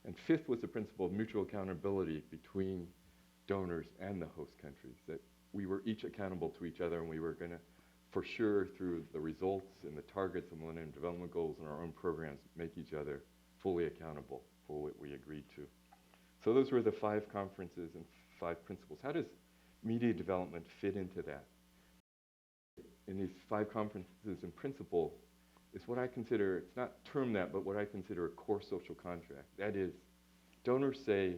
And fifth was the principle of mutual accountability between donors and the host countries, that we were each accountable to each other, and we were going to, for sure, through the results and the targets of Millennium Development Goals and our own programs, make each other fully accountable for what we agreed to. So those were the 5 conferences and 5 principles. How does media development fit into that? In these 5 conferences and principles is what I consider, it's not termed that, but what I consider a core social contract. That is, donors say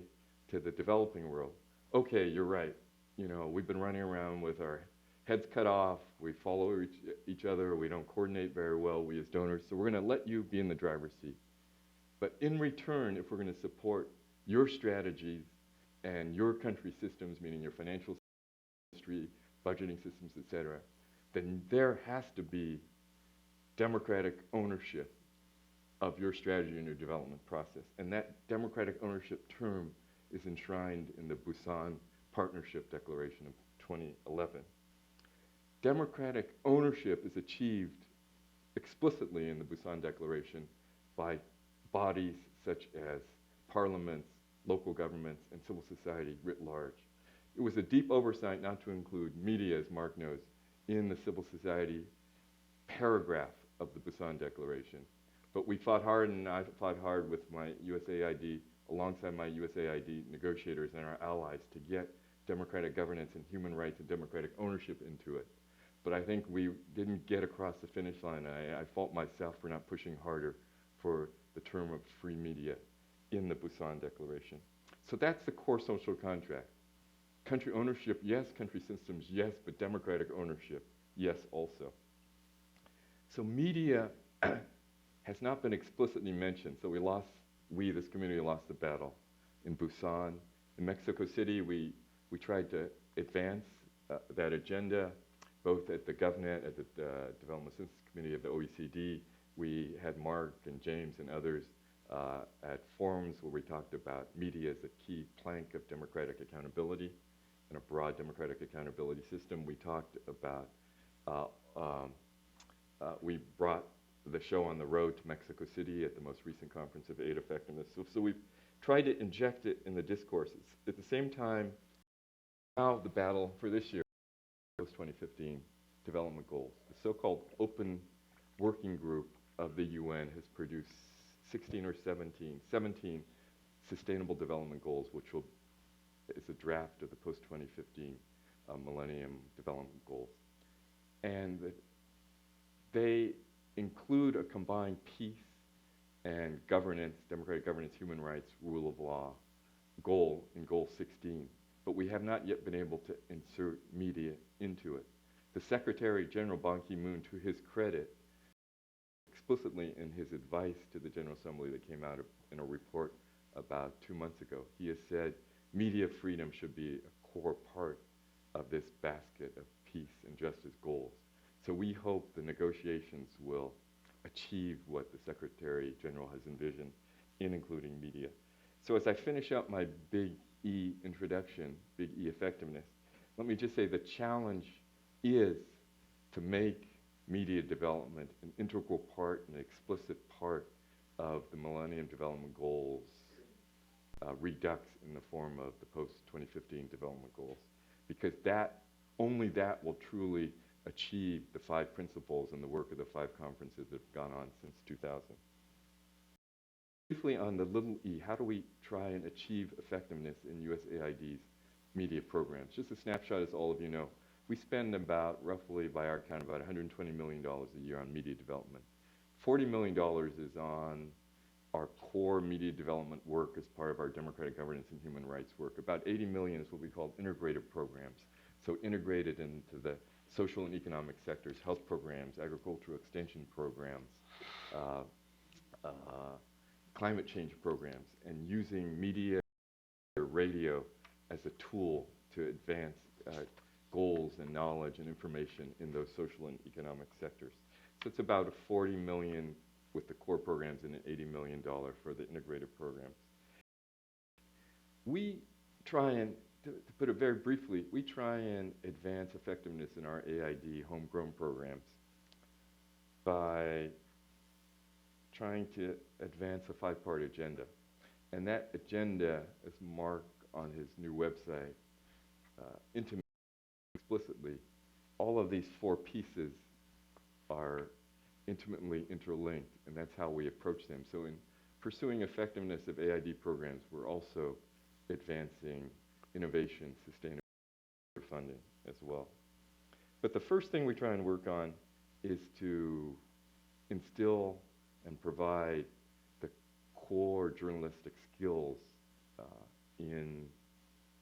to the developing world, okay, you're right. You know, we've been running around with our heads cut off, we follow each other, we don't coordinate very well, we as donors, so we're going to let you be in the driver's seat. But in return, if we're going to support your strategies and your country systems, meaning your financial industry, budgeting systems, et cetera, then there has to be democratic ownership of your strategy and your development process. And that democratic ownership term is enshrined in the Busan Partnership Declaration of 2011. Democratic ownership is achieved explicitly in the Busan Declaration by bodies such as parliaments, local governments, and civil society writ large. It was a deep oversight not to include media, as Mark knows, in the civil society paragraph of the Busan Declaration. But we fought hard, and I fought hard with my USAID, alongside my USAID negotiators and our allies, to get democratic governance and human rights and democratic ownership into it. But I think we didn't get across the finish line. I fault myself for not pushing harder for the term of free media in the Busan Declaration. So that's the core social contract. Country ownership, yes. Country systems, yes. But democratic ownership, yes also. So media has not been explicitly mentioned. So we, this community, lost the battle in Busan. In Mexico City, we tried to advance that agenda, both at the GovNet, at the Development Assistance Committee of the OECD. We had Mark and James and others at forums where we talked about media as a key plank of democratic accountability and a broad democratic accountability system. We talked about, we brought the show on the road to Mexico City at the most recent conference of aid effectiveness. So we've tried to inject it in the discourses. At the same time, now the battle for this year, post-2015 development goals. The so-called Open Working Group of the UN has produced 17 sustainable development goals, which is a draft of the post-2015 Millennium Development Goals. And they include a combined peace and governance, democratic governance, human rights, rule of law goal in Goal 16. But we have not yet been able to insert media into it. The Secretary General Ban Ki-moon, to his credit, explicitly in his advice to the General Assembly that came out in a report about 2 months ago, he has said media freedom should be a core part of this basket of peace and justice goals. So we hope the negotiations will achieve what the Secretary General has envisioned in including media. So as I finish up my big E introduction, big E effectiveness, let me just say the challenge is to make media development an integral part, an explicit part of the Millennium Development Goals redux in the form of the post-2015 development goals, because only that will truly achieve the 5 principles and the work of the 5 conferences that have gone on since 2000. Briefly on the little e, how do we try and achieve effectiveness in USAID's media programs? Just a snapshot, as all of you know. We spend about, roughly by our count, about $120 million a year on media development. $40 million is on our core media development work as part of our democratic governance and human rights work. About $80 million is what we call integrative programs. So integrated into the social and economic sectors, health programs, agricultural extension programs, climate change programs, and using media or radio as a tool to advance goals and knowledge and information in those social and economic sectors. So it's about a $40 million with the core programs and an $80 million for the integrated programs. We try and, to put it very briefly, we try and advance effectiveness in our AID homegrown programs by trying to advance a 5-part agenda. And that agenda, as Mark on his new website intimates explicitly, all of these four pieces are intimately interlinked, and that's how we approach them. So in pursuing effectiveness of AID programs, we're also advancing innovation, sustainability funding as well. But the first thing we try and work on is to instill and provide the core journalistic skills in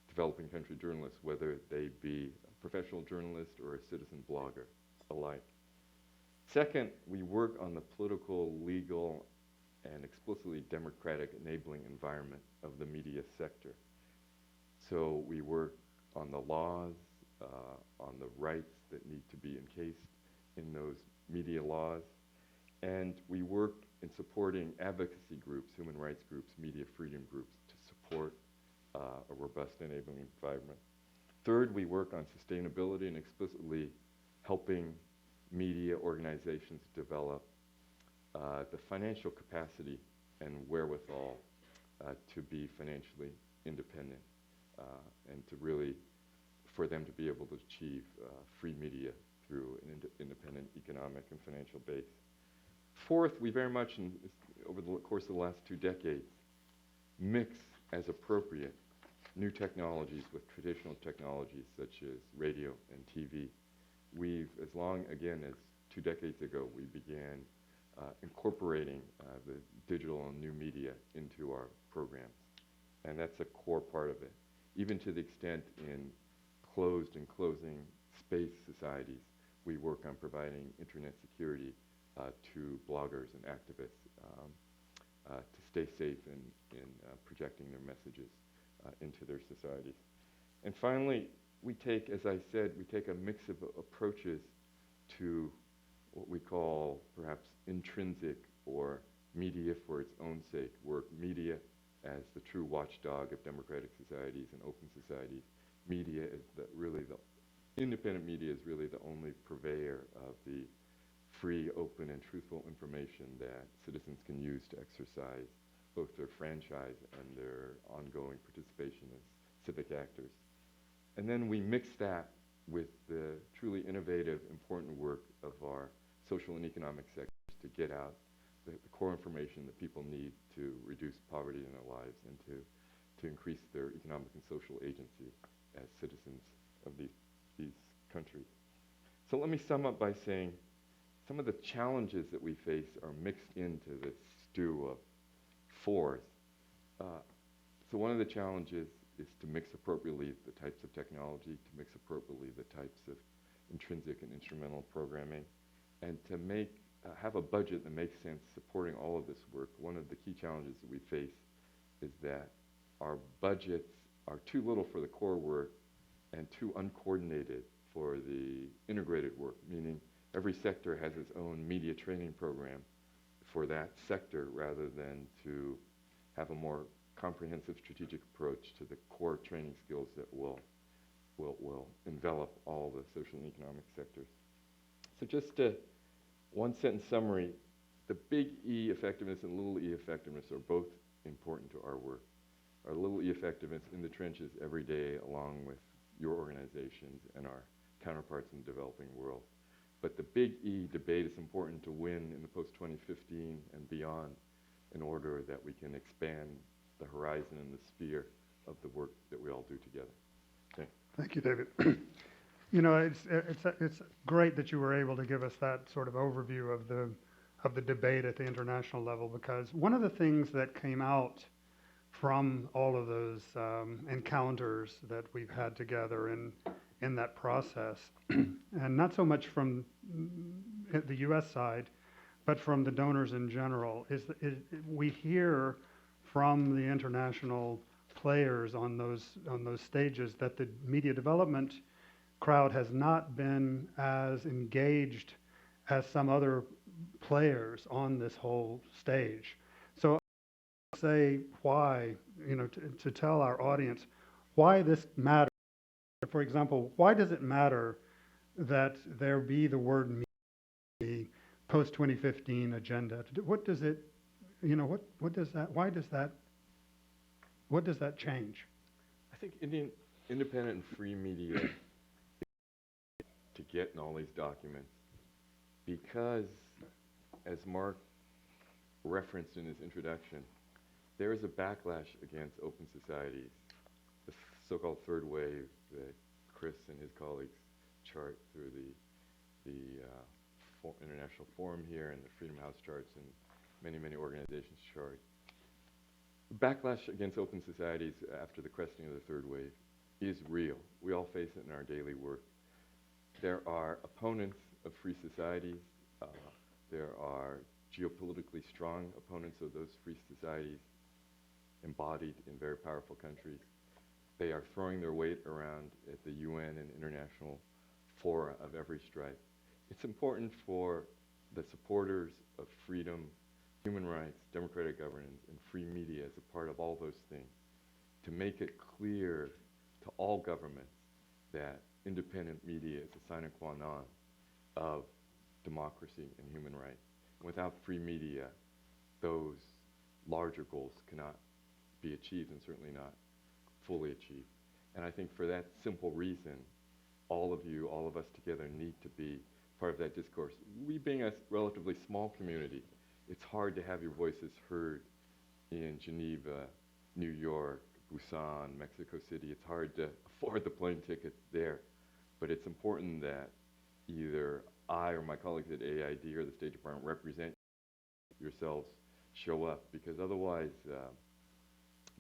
developing country journalists, whether they be a professional journalist or a citizen blogger alike. Second, we work on the political, legal, and explicitly democratic enabling environment of the media sector. So we work on the laws, on the rights that need to be encased in those media laws, and we work in supporting advocacy groups, human rights groups, media freedom groups to support a robust enabling environment. Third, we work on sustainability and explicitly helping media organizations develop the financial capacity and wherewithal to be financially independent and to really, for them to be able to achieve free media through an independent economic and financial base. Fourth, we very much, over the course of the last 2 decades, mix as appropriate new technologies with traditional technologies such as radio and TV. We've, as long, again, as 2 decades ago, we began incorporating the digital and new media into our programs. And that's a core part of it, even to the extent in closed and closing space societies, we work on providing internet security to bloggers and activists to stay safe in projecting their messages into their societies. And finally, we take, as I said, we take a mix of approaches to what we call perhaps intrinsic or media for its own sake work. Media as the true watchdog of democratic societies and open societies. Media is independent media is really the only purveyor of the free, open, and truthful information that citizens can use to exercise both their franchise and their ongoing participation as civic actors. And then we mix that with the truly innovative, important work of our social and economic sectors to get out the core information that people need to reduce poverty in their lives and to increase their economic and social agency as citizens of these countries. So let me sum up by saying some of the challenges that we face are mixed into this stew of fours. So one of the challenges is to mix appropriately the types of technology, to mix appropriately the types of intrinsic and instrumental programming, and to have a budget that makes sense supporting all of this work. One of the key challenges that we face is that our budgets are too little for the core work and too uncoordinated for the integrated work, meaning every sector has its own media training program for that sector rather than to have a more comprehensive strategic approach to the core training skills that will envelop all the social and economic sectors. So just a one-sentence summary, the big E effectiveness and little e effectiveness are both important to our work. Our little e effectiveness in the trenches every day along with your organizations and our counterparts in the developing world. But the big E debate is important to win in the post-2015 and beyond in order that we can expand the horizon and the sphere of the work that we all do together. Okay. Thank you, David. You know, it's great that you were able to give us that sort of overview of the debate at the international level, because one of the things that came out from all of those encounters that we've had together in that process, and not so much from the U.S. side, but from the donors in general, is we hear from the international players on those stages that the media development crowd has not been as engaged as some other players on this whole stage. So say why, you know, to tell our audience why this matters. For example, why does it matter that there be the word media post-2015 agenda? What does it, you know, what does that, why does that What does that change? I think independent and free media to get in all these documents because, as Mark referenced in his introduction, there is a backlash against open societies, the so-called third wave that Chris and his colleagues chart through the International Forum here and the Freedom House charts and many, many organizations chart. Backlash against open societies after the cresting of the third wave is real. We all face it in our daily work. There are opponents of free societies. There are geopolitically strong opponents of those free societies embodied in very powerful countries. They are throwing their weight around at the UN and international fora of every stripe. It's important for the supporters of freedom, human rights, democratic governance, and free media as a part of all those things to make it clear to all governments that independent media is a sine qua non of democracy and human rights. Without free media, those larger goals cannot be achieved and certainly not fully achieved. And I think for that simple reason, all of you, all of us together need to be part of that discourse. We being a relatively small community, it's hard to have your voices heard in Geneva, New York, Busan, Mexico City. It's hard to afford the plane tickets there. But it's important that either I or my colleagues at AID or the State Department represent yourselves, show up, because otherwise,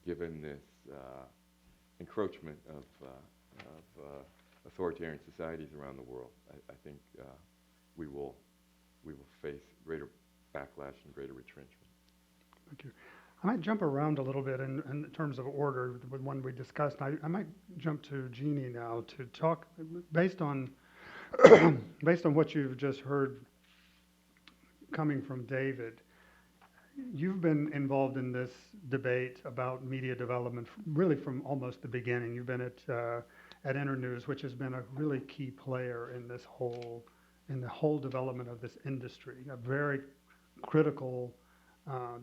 given this encroachment of authoritarian societies around the world, I think we will face greater backlash and greater retrenchment. Thank you. I might jump around a little bit in terms of order with one we discussed. I might jump to Jeannie now to talk based on based on what you've just heard coming from David. You've been involved in this debate about media development really from almost the beginning. You've been at Internews, which has been a really key player in this in the whole development of this industry. A very critical,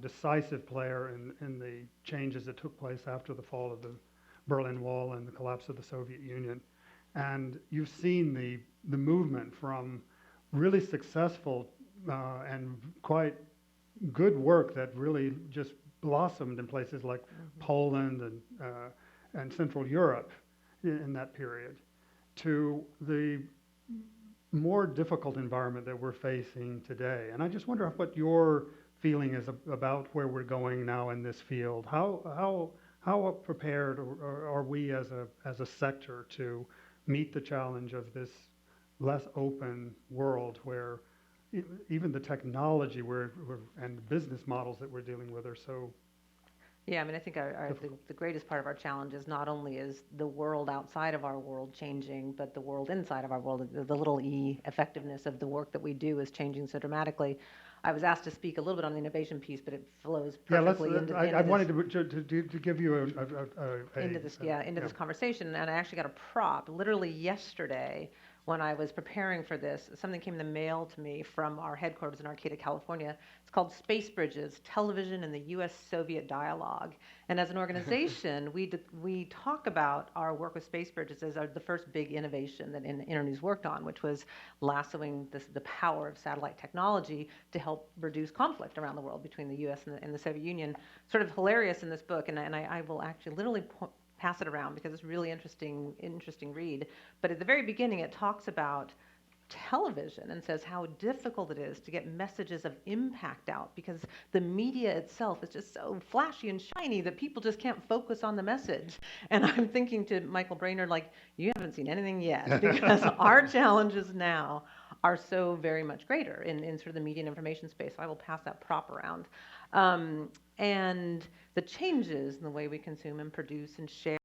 decisive player in the changes that took place after the fall of the Berlin Wall and the collapse of the Soviet Union. And you've seen the movement from really successful and quite good work that really just blossomed in places like Poland and Central Europe in that period to the more difficult environment that we're facing today. And I just wonder what your feeling is about where we're going now in this field. How prepared are we as a sector to meet the challenge of this less open world where even the technology and business models that we're dealing with are so. Yeah, I mean, I think the greatest part of our challenge is not only is the world outside of our world changing, but the world inside of our world, the little e effectiveness of the work that we do is changing so dramatically. I was asked to speak a little bit on the innovation piece, but it flows perfectly into I wanted to give you into this conversation, and I actually got a prop literally yesterday. When I was preparing for this, something came in the mail to me from our headquarters in Arcata, California. It's called Space Bridges, Television and the U.S.-Soviet Dialogue. And as an organization, we talk about our work with Space Bridges as the first big innovation that Internews worked on, which was lassoing the power of satellite technology to help reduce conflict around the world between the U.S. and the Soviet Union. Sort of hilarious in this book, and I will actually literally pass it around because it's really interesting read. But at the very beginning, it talks about television and says how difficult it is to get messages of impact out because the media itself is just so flashy and shiny that people just can't focus on the message. And I'm thinking to Michael Brainerd, like, you haven't seen anything yet because our challenges now are so very much greater in sort of the media and information space. So I will pass that prop around. And the changes in the way we consume and produce and share,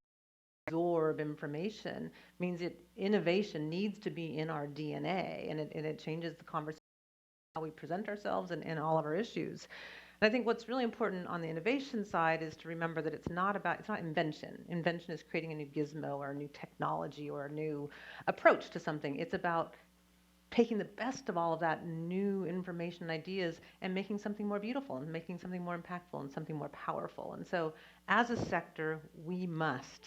absorb information means that innovation needs to be in our DNA, and it changes the conversation, how we present ourselves and all of our issues. And I think what's really important on the innovation side is to remember that it's not invention. Invention is creating a new gizmo or a new technology or a new approach to something. It's about taking the best of all of that new information and ideas and making something more beautiful and making something more impactful and something more powerful. And so as a sector, we must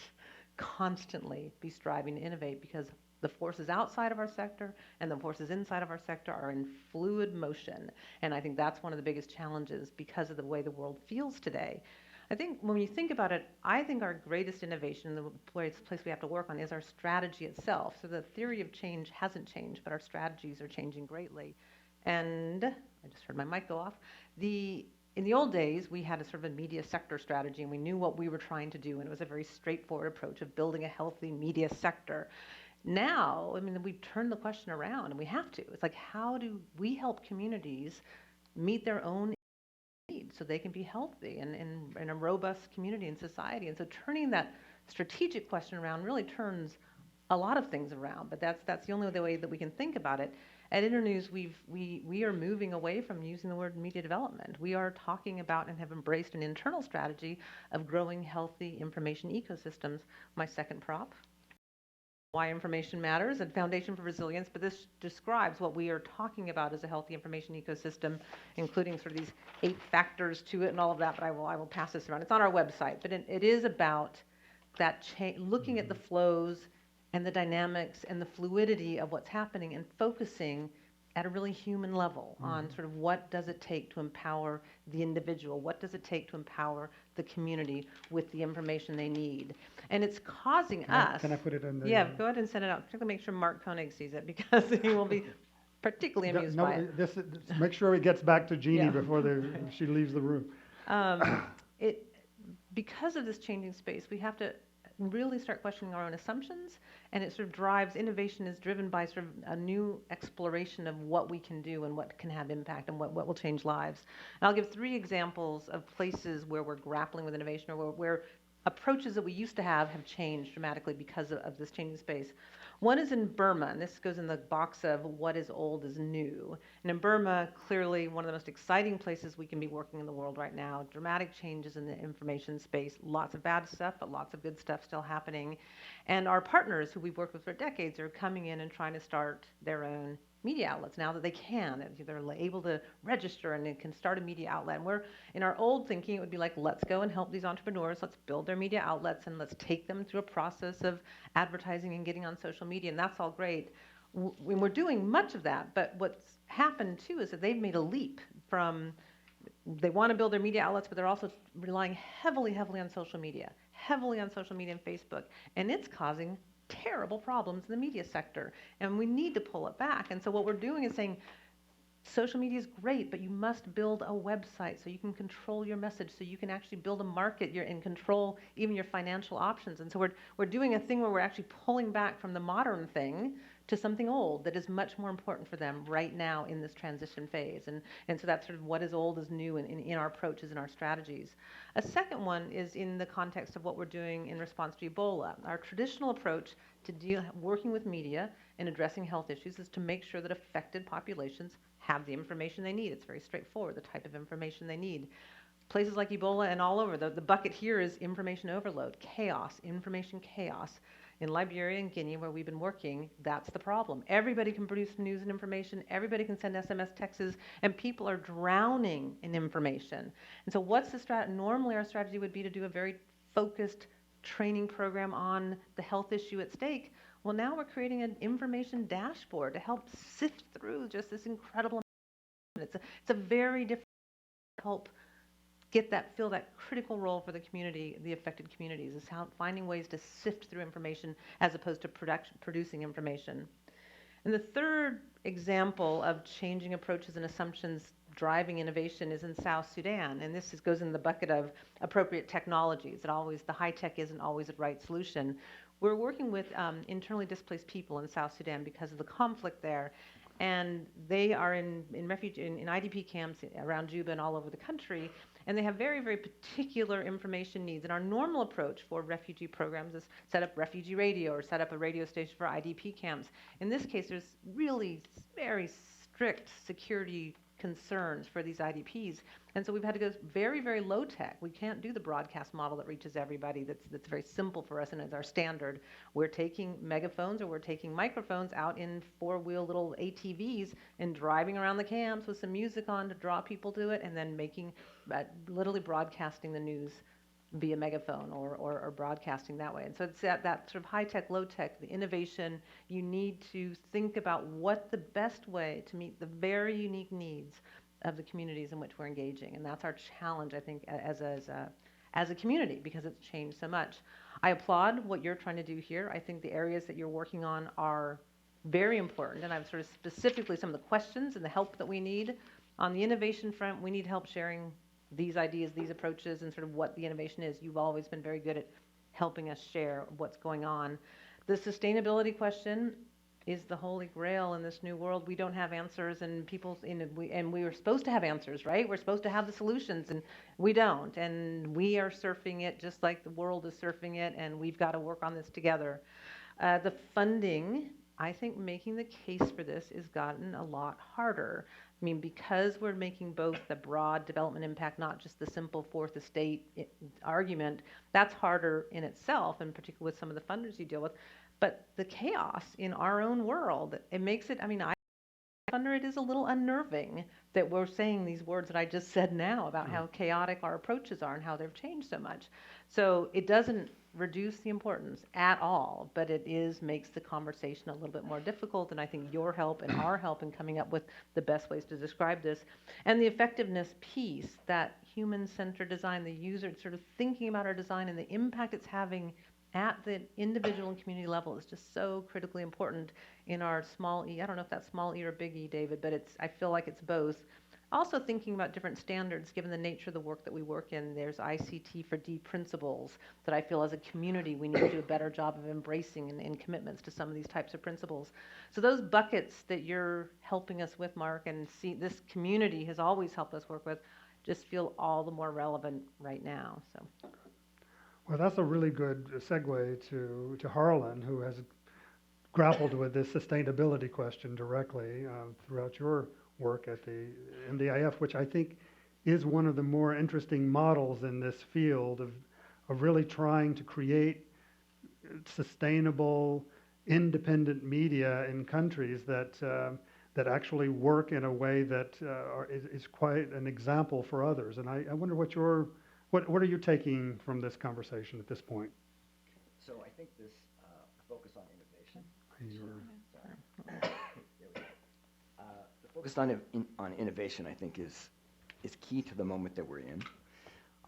constantly be striving to innovate because the forces outside of our sector and the forces inside of our sector are in fluid motion. And I think that's one of the biggest challenges because of the way the world feels today. I think when you think about it, I think our greatest innovation, the place we have to work on, is our strategy itself. So the theory of change hasn't changed, but our strategies are changing greatly. And I just heard my mic go off. In the old days, we had a sort of a media sector strategy, and we knew what we were trying to do, and it was a very straightforward approach of building a healthy media sector. Now, I mean, we've turned the question around, and we have to. It's like, how do we help communities meet their own needs so they can be healthy and in a robust community and society? And so turning that strategic question around really turns a lot of things around, but that's the only way that we can think about it. At Internews, we are moving away from using the word media development. We are talking about and have embraced an internal strategy of growing healthy information ecosystems. My second prop. Why information matters, and Foundation for Resilience, but this describes what we are talking about as a healthy information ecosystem, including sort of these 8 factors to it and all of that, but I will pass this around. It's on our website, but it is about that looking at the flows and the dynamics and the fluidity of what's happening and focusing at a really human level on sort of what does it take to empower the individual, what does it take to empower the community with the information they need. And it's causing us... Can I put it in the... Yeah, go ahead and send it out. Particularly make sure Mark Koenig sees it because he will be particularly amused by it. Make sure it gets back to Jeannie before she leaves the room. Because of this changing space, we have to really start questioning our own assumptions, and it sort of drives, innovation is driven by sort of a new exploration of what we can do and what can have impact and what will change lives. And I'll give 3 examples of places where we're grappling with innovation or where approaches that we used to have changed dramatically because of this changing space. One is in Burma, and this goes in the box of what is old is new. And in Burma, clearly one of the most exciting places we can be working in the world right now, dramatic changes in the information space, lots of bad stuff, but lots of good stuff still happening. And our partners, who we've worked with for decades, are coming in and trying to start their own media outlets now that they can. They're able to register and they can start a media outlet. And we're, in our old thinking, it would be like, let's go and help these entrepreneurs, let's build their media outlets, and let's take them through a process of advertising and getting on social media, and that's all great. We're doing much of that, but what's happened too is that they've made a leap from, they want to build their media outlets, but they're also relying heavily on social media and Facebook, and it's causing terrible problems in the media sector, and we need to pull it back. And so what we're doing is saying, social media is great, but you must build a website so you can control your message, so you can actually build a market and control even your financial options. And so we're doing a thing where we're actually pulling back from the modern thing to something old that is much more important for them right now in this transition phase. And so that's sort of what is old is new in our approaches and our strategies. A second one is in the context of what we're doing in response to Ebola. Our traditional approach to working with media and addressing health issues is to make sure that affected populations have the information they need. It's very straightforward, the type of information they need. Places like Ebola and all over, the bucket here is information overload, chaos, information chaos. In Liberia and Guinea, where we've been working, that's the problem. Everybody can produce news and information, everybody can send SMS texts, and people are drowning in information. And so what's the strategy? Normally our strategy would be to do a very focused training program on the health issue at stake. Well, now we're creating an information dashboard to help sift through just this incredible amount. It's a very different help fill that critical role for the community, the affected communities, is how finding ways to sift through information as opposed to producing information. And the third example of changing approaches and assumptions driving innovation is in South Sudan, and this goes in the bucket of appropriate technologies. The high tech isn't always the right solution. We're working with internally displaced people in South Sudan because of the conflict there, and they are in IDP camps around Juba and all over the country, and they have very, very particular information needs. And our normal approach for refugee programs is set up refugee radio or set up a radio station for IDP camps. In this case, there's really very strict security concerns for these IDPs. And so we've had to go very, very low tech. We can't do the broadcast model that reaches everybody. That's very simple for us and is our standard. We're taking megaphones or we're taking microphones out in four-wheel little ATVs and driving around the camps with some music on to draw people to it, and then literally broadcasting the news via megaphone or broadcasting that way. And so it's that sort of high-tech, low-tech, the innovation. You need to think about what the best way to meet the very unique needs of the communities in which we're engaging. And that's our challenge, I think, as a community, because it's changed so much. I applaud what you're trying to do here. I think the areas that you're working on are very important, and I've sort of specifically some of the questions and the help that we need. On the innovation front, we need help sharing these ideas, these approaches, and sort of what the innovation is. You've always been very good at helping us share what's going on. The sustainability question is the holy grail in this new world. We don't have answers, and we were supposed to have answers, right? We're supposed to have the solutions, and we don't. And we are surfing it just like the world is surfing it, and we've got to work on this together. The funding, I think making the case for this has gotten a lot harder. I mean, because we're making both the broad development impact, not just the simple fourth estate argument, that's harder in itself, and particularly with some of the funders you deal with. But the chaos in our own world, it makes it, I mean, it is a little unnerving that we're saying these words that I just said now about how chaotic our approaches are and how they've changed so much. So it doesn't reduce the importance at all, but it makes the conversation a little bit more difficult, and I think your help and our help in coming up with the best ways to describe this. And the effectiveness piece, that human-centered design, the user sort of thinking about our design and the impact it's having at the individual and community level is just so critically important in our small E. I don't know if that's small E or big E, David, but I feel like it's both. Also thinking about different standards, given the nature of the work that we work in. There's ICT for D principles that I feel as a community we need to do a better job of embracing in commitments to some of these types of principles. So those buckets that you're helping us with, Mark, and this community has always helped us work with, just feel all the more relevant right now. So. Well, that's a really good segue to Harlan, who has grappled with this sustainability question directly throughout your work at the NDIF, which I think is one of the more interesting models in this field of really trying to create sustainable, independent media in countries that actually work in a way that is quite an example for others. And I wonder what are you taking from this conversation at this point? So I think this focus on innovation. The focus on innovation, I think, is key to the moment that we're in.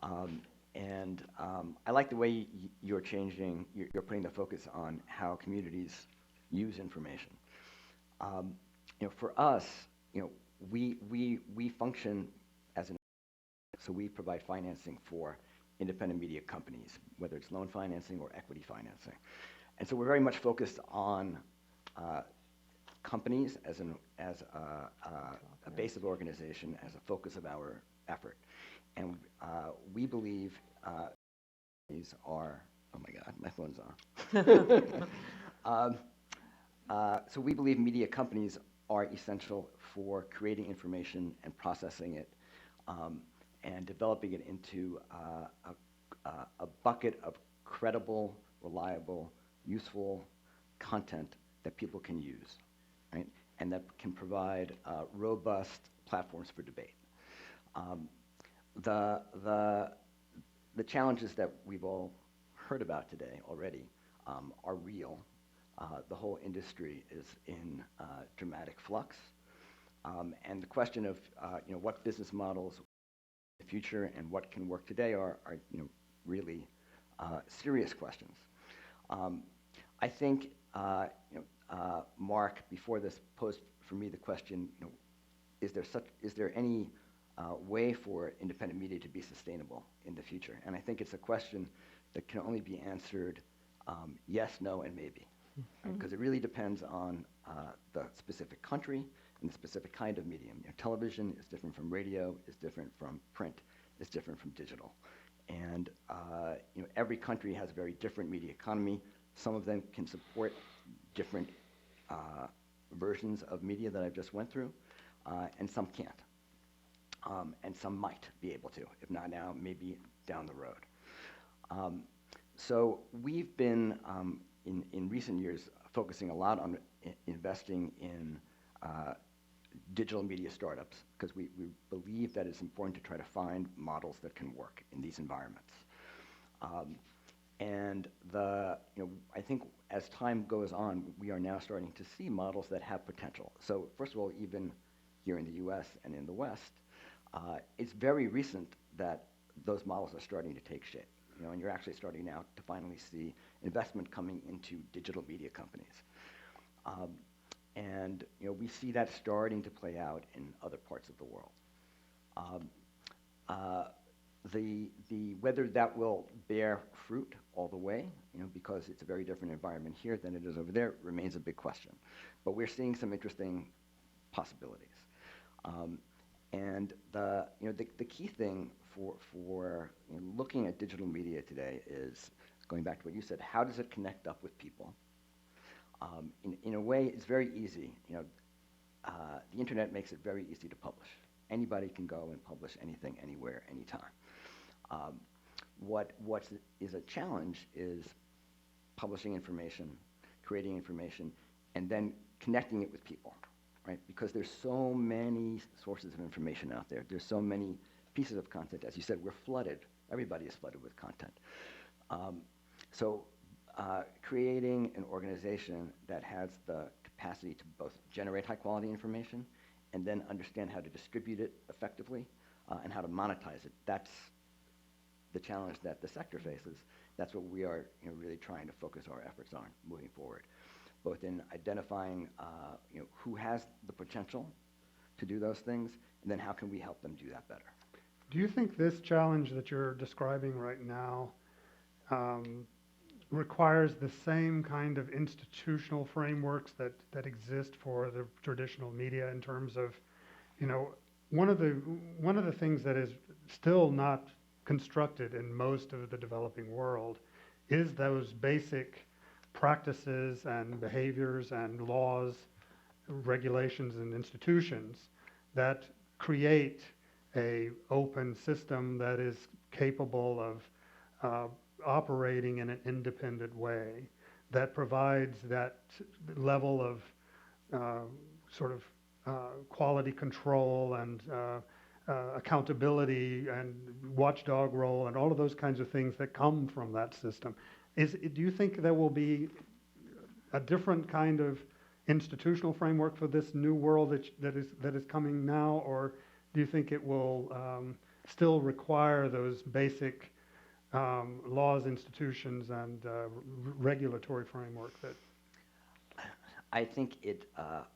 I like the way you're changing. You're putting the focus on how communities use information. For us, we function as an. So we provide financing for independent media companies, whether it's loan financing or equity financing. And so we're very much focused on companies as a base of organization, as a focus of our effort. And we believe these are, oh my God, my phone's on. So we believe media companies are essential for creating information and processing it and developing it into a bucket of credible, reliable, useful content that people can use, right? And that can provide robust platforms for debate. The challenges that we've all heard about today already are real. The whole industry is in dramatic flux. And the question of what business models in the future and what can work today are really serious questions. I think Mark, before this, posed for me the question: is there any way for independent media to be sustainable in the future? And I think it's a question that can only be answered yes, no, and maybe, because it really depends on the specific country and the specific kind of medium. Television is different from radio, is different from print, is different from digital. And every country has a very different media economy. Some of them can support different versions of media that I've just went through, and some can't. and some might be able to, if not now, maybe down the road. So we've been, in recent years, focusing a lot on investing in digital media startups, because we believe that it's important to try to find models that can work in these environments. And I think as time goes on, we are now starting to see models that have potential. So first of all, even here in the US and in the West, it's very recent that those models are starting to take shape. And you're actually starting now to finally see investment coming into digital media companies. And we see that starting to play out in other parts of the world. Whether that will bear fruit all the way, because it's a very different environment here than it is over there, remains a big question. But we're seeing some interesting possibilities. And the key thing for looking at digital media today is, going back to what you said, how does it connect up with people? In a way, it's very easy. The internet makes it very easy to publish. Anybody can go and publish anything, anywhere, anytime. What is a challenge is publishing information, creating information, and then connecting it with people, right? Because there's so many sources of information out there. There's so many pieces of content. As you said, we're flooded. Everybody is flooded with content. So creating an organization that has the capacity to both generate high-quality information and then understand how to distribute it effectively and how to monetize it, that's the challenge that the sector faces. That's what we are really trying to focus our efforts on moving forward, both in identifying who has the potential to do those things, and then how can we help them do that better. Do you think this challenge that you're describing right now requires the same kind of institutional frameworks that exist for the traditional media, in terms of, one of the things that is still not constructed in most of the developing world is those basic practices and behaviors and laws, regulations and institutions that create a open system that is capable of operating in an independent way, that provides that level of quality control and accountability and watchdog role and all of those kinds of things that come from that system. Do you think there will be a different kind of institutional framework for this new world that is coming now, or do you think it will still require those basic laws, institutions, and regulatory framework that? I think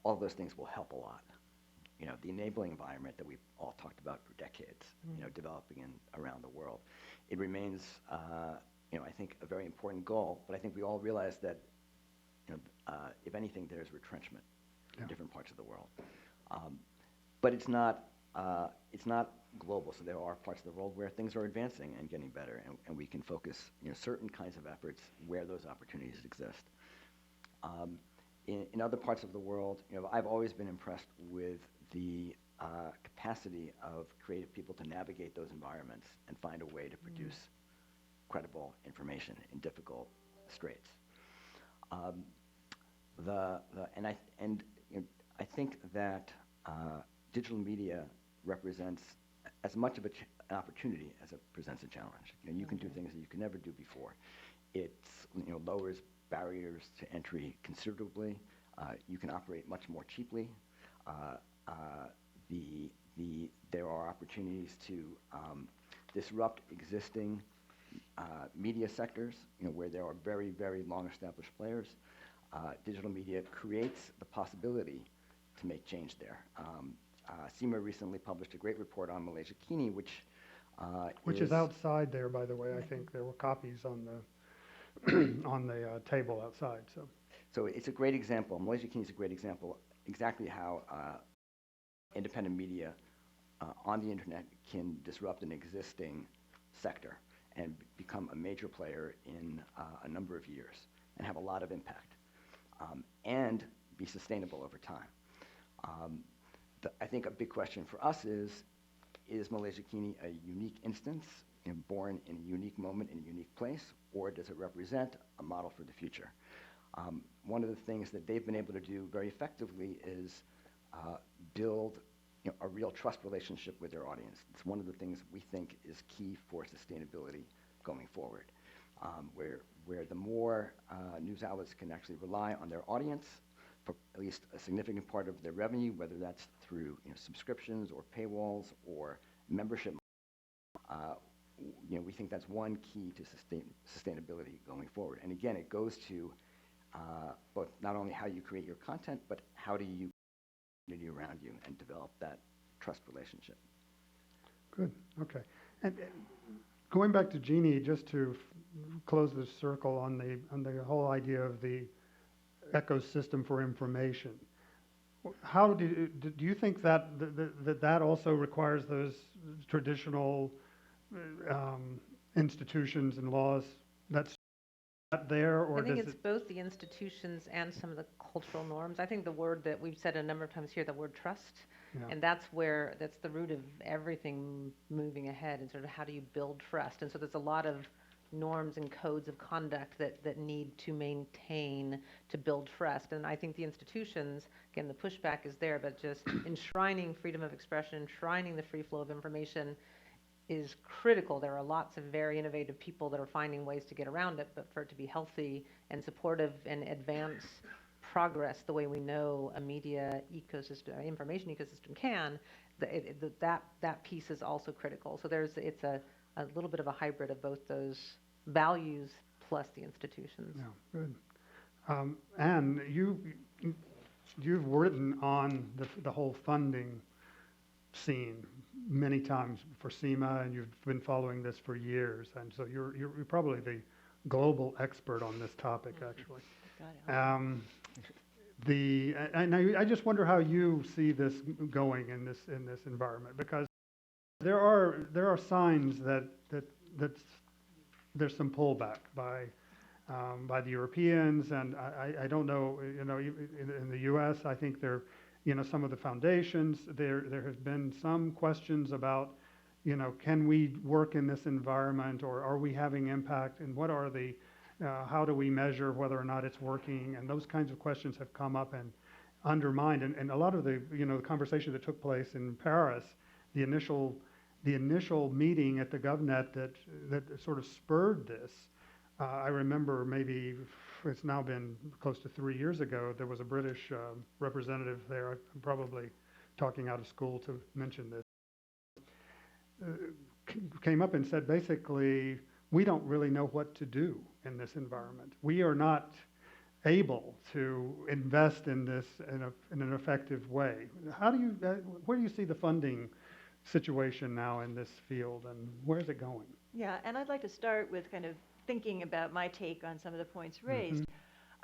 all those things will help a lot. The enabling environment that we've all talked about for decades, developing around the world, it remains, I think, a very important goal. But I think we all realize that, if anything, there's retrenchment in different parts of the world. But it's not global. So there are parts of the world where things are advancing and getting better, and we can focus, certain kinds of efforts where those opportunities exist. In other parts of the world, I've always been impressed with the capacity of creative people to navigate those environments and find a way to produce credible information in difficult straits. I think that digital media represents as much of an opportunity as it presents a challenge. You can do things that you could never do before. It lowers barriers to entry considerably. You can operate much more cheaply. There are opportunities to disrupt existing media sectors, where there are very, very long-established players. Digital media creates the possibility to make change there. CIMA recently published a great report on Malaysia Kini, which is outside there, by the way. I think there were copies on the table outside. So it's a great example. Malaysia Kini is a great example, exactly how independent media on the internet can disrupt an existing sector and become a major player in a number of years and have a lot of impact and be sustainable over time. I think a big question for us is, is Malaysia Kini a unique instance, born in a unique moment in a unique place, or does it represent a model for the future? One of the things that they've been able to do very effectively is build a real trust relationship with their audience. It's one of the things we think is key for sustainability going forward, where the more news outlets can actually rely on their audience for at least a significant part of their revenue, whether that's through subscriptions or paywalls or membership. We think that's one key to sustainability going forward. And again, it goes to both not only how you create your content, but how do you community around you and develop that trust relationship. Good. Okay. And going back to Jeannie, just to close the circle on the whole idea of the ecosystem for information. How do you think that that also requires those traditional institutions and laws that's not there, or I think does it's it? both the institutions and some of the cultural norms. I think the word that we've said a number of times here, the word trust, Yeah. and that's the root of everything moving ahead, and sort of how do you build trust. And so there's a lot of norms and codes of conduct that need to maintain to build trust. And I think the institutions, again, the pushback is there, but just enshrining freedom of expression, enshrining the free flow of information is critical. There are lots of very innovative people that are finding ways to get around it, but for it to be healthy and supportive and advance progress the way we know a media ecosystem, information ecosystem can, that piece is also critical. So it's a little bit of a hybrid of both those values plus the institutions. Yeah, good. And you've written on the whole funding scene many times for CIMA, and you've been following this for years, and so you're probably the global expert on this topic, actually. I just wonder how you see this going in this environment, because there are signs that there's some pullback by the Europeans, and I don't know, in the U.S. I think some of the foundations, there have been some questions about, can we work in this environment, or are we having impact, and what are how do we measure whether or not it's working, and those kinds of questions have come up and undermined, and a lot of the conversation that took place in Paris, the initial meeting at the GovNet that sort of spurred this. I remember maybe it's now been close to 3 years ago, there was a British representative there, I'm probably talking out of school to mention this, came up and said basically, we don't really know what to do in this environment. We are not able to invest in this in an effective way. Where do you see the funding situation now in this field, and where's it going? Yeah, and I'd like to start with kind of thinking about my take on some of the points raised.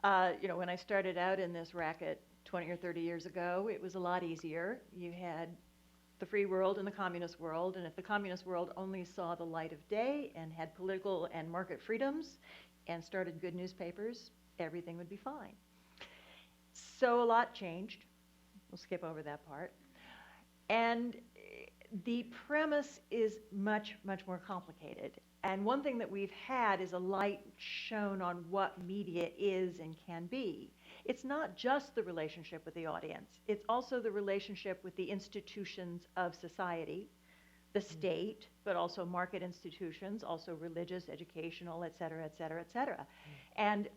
When I started out in this racket 20 or 30 years ago, it was a lot easier. You had the free world and the communist world, and if the communist world only saw the light of day and had political and market freedoms and started good newspapers, everything would be fine. So a lot changed. We'll skip over that part. And the premise is much, much more complicated. And one thing that we've had is a light shown on what media is and can be. It's not just the relationship with the audience. It's also the relationship with the institutions of society, the state, but also market institutions, also religious, educational, et cetera, et cetera, et cetera. And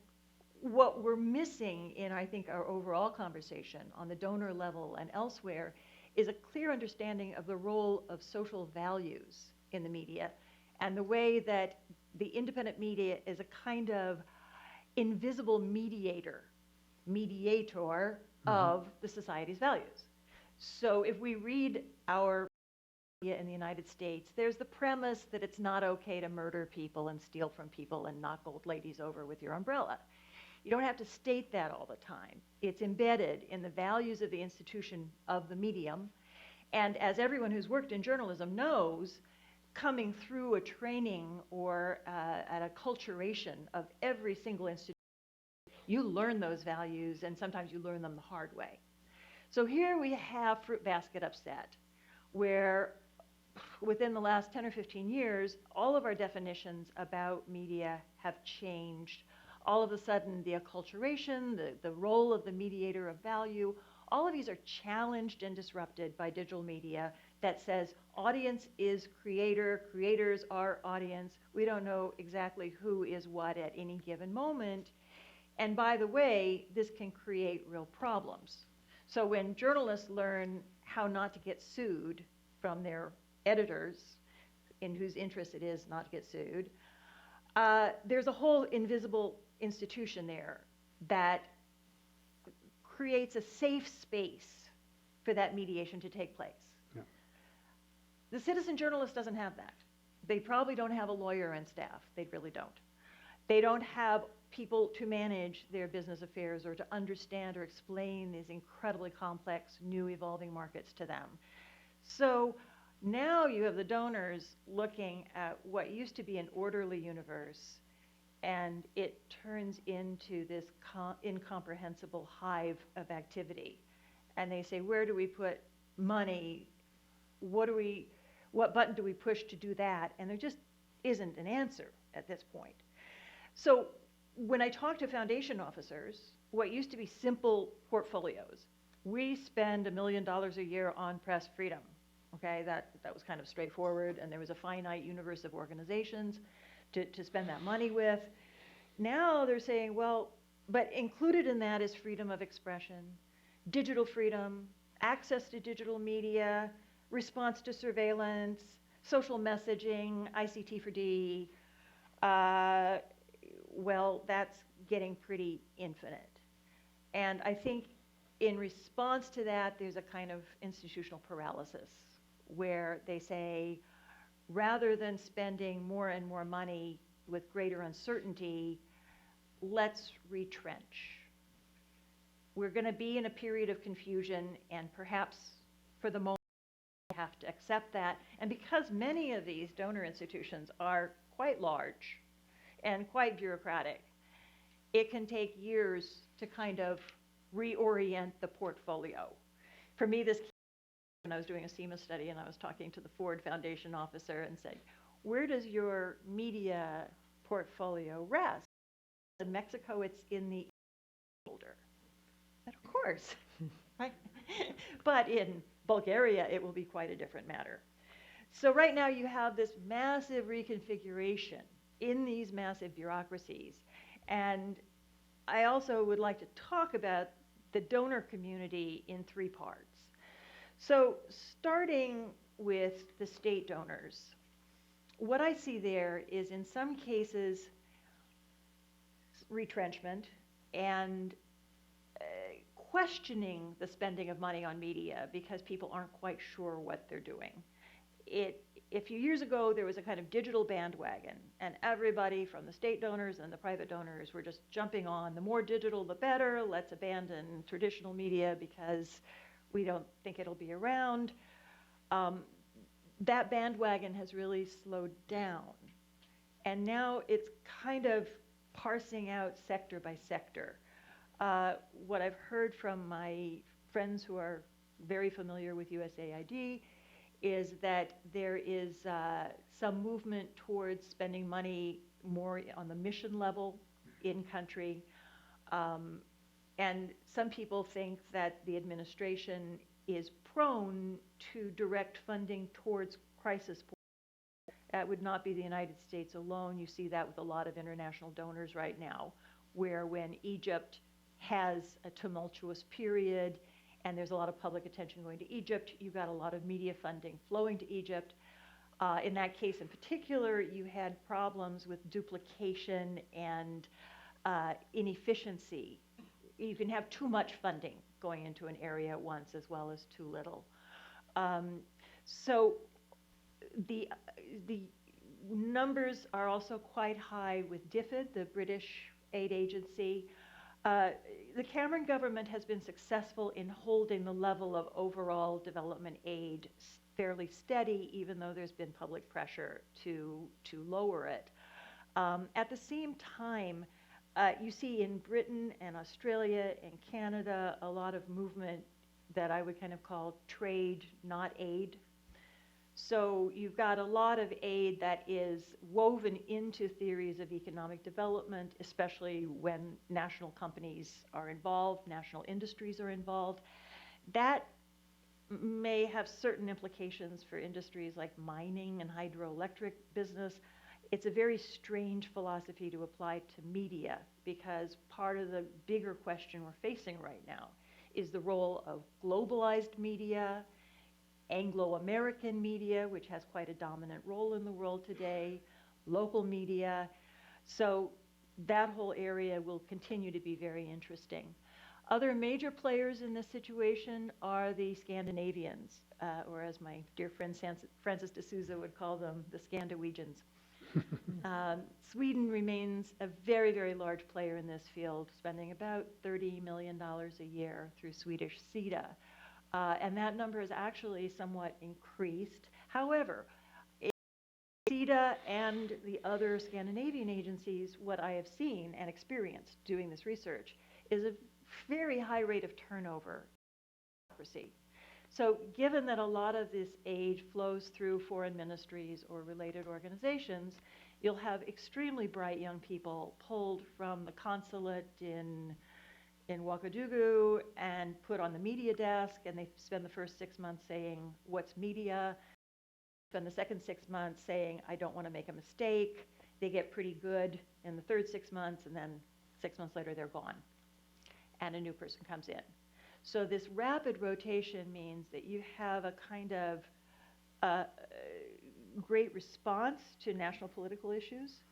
what we're missing in, I think, our overall conversation on the donor level and elsewhere is a clear understanding of the role of social values in the media and the way that the independent media is a kind of invisible mediator of the society's values. So if we read our media in the United States, there's the premise that it's not okay to murder people and steal from people and knock old ladies over with your umbrella. You don't have to state that all the time. It's embedded in the values of the institution of the medium. And as everyone who's worked in journalism knows, coming through a training or at a acculturation of every single institution, you learn those values, and sometimes you learn them the hard way. So here we have Fruit Basket upset, where within the last 10 or 15 years, all of our definitions about media have changed. All of a sudden, the acculturation, the role of the mediator of value, all of these are challenged and disrupted by digital media that says audience is creator, creators are audience. We don't know exactly who is what at any given moment. And by the way, this can create real problems. So when journalists learn how not to get sued from their editors, in whose interest it is not to get sued, there's a whole invisible institution there that creates a safe space for that mediation to take place. Yeah. The citizen journalist doesn't have that. They probably don't have a lawyer and staff. They really don't. They don't have people to manage their business affairs or to understand or explain these incredibly complex, new evolving markets to them. So now you have the donors looking at what used to be an orderly universe, and it turns into this incomprehensible hive of activity. And they say, where do we put money? What button do we push to do that? And there just isn't an answer at this point. So when I talk to foundation officers, what used to be simple portfolios, we spend $1 million a year on press freedom. Okay, that was kind of straightforward, and there was a finite universe of organizations to spend that money with. Now they're saying, well, but included in that is freedom of expression, digital freedom, access to digital media, response to surveillance, social messaging, ICT for D. Well, that's getting pretty infinite. And I think in response to that, there's a kind of institutional paralysis where they say, rather than spending more and more money with greater uncertainty, let's retrench. We're going to be in a period of confusion, and perhaps for the moment we have to accept that. And because many of these donor institutions are quite large and quite bureaucratic, it can take years to kind of reorient the portfolio. For me, this when I was doing a SEMA study and I was talking to the Ford Foundation officer and said, where does your media portfolio rest? In Mexico, it's in the folder. And of course, right? But in Bulgaria, it will be quite a different matter. So right now you have this massive reconfiguration in these massive bureaucracies. And I also would like to talk about the donor community in three parts. So starting with the state donors, what I see there is in some cases retrenchment and questioning the spending of money on media because people aren't quite sure what they're doing. A few years ago, there was a kind of digital bandwagon, and everybody from the state donors and the private donors were just jumping on, the more digital, the better, let's abandon traditional media because we don't think it'll be around. That bandwagon has really slowed down. And now it's kind of parsing out sector by sector. What I've heard from my friends who are very familiar with USAID is that there is some movement towards spending money more on the mission level in country. And some people think that the administration is prone to direct funding towards crisis points. That would not be the United States alone. You see that with a lot of international donors right now, where when Egypt has a tumultuous period and there's a lot of public attention going to Egypt, you've got a lot of media funding flowing to Egypt. In that case in particular, you had problems with duplication and inefficiency. You can have too much funding going into an area at once as well as too little. So the numbers are also quite high with DFID, the British aid agency. The Cameron government has been successful in holding the level of overall development aid fairly steady, even though there's been public pressure to lower it. At the same time, you see in Britain and Australia and Canada a lot of movement that I would kind of call trade, not aid. So you've got a lot of aid that is woven into theories of economic development, especially when national companies are involved, national industries are involved. That may have certain implications for industries like mining and hydroelectric business. It's a very strange philosophy to apply to media, because part of the bigger question we're facing right now is the role of globalized media, Anglo-American media, which has quite a dominant role in the world today, local media. So that whole area will continue to be very interesting. Other major players in this situation are the Scandinavians, or as my dear friend Francis de Souza would call them, the Scandawegians. Sweden remains a very, very large player in this field, spending about $30 million a year through Swedish SIDA. And that number has actually somewhat increased. However, SIDA and the other Scandinavian agencies, what I have seen and experienced doing this research is a very high rate of turnover. So given that a lot of this aid flows through foreign ministries or related organizations, you'll have extremely bright young people pulled from the consulate in Ouagadougou and put on the media desk, and they spend the first 6 months saying, what's media? Spend the second 6 months saying, I don't want to make a mistake. They get pretty good in the third 6 months, and then 6 months later they're gone, and a new person comes in. So this rapid rotation means that you have a kind of great response to national political issues.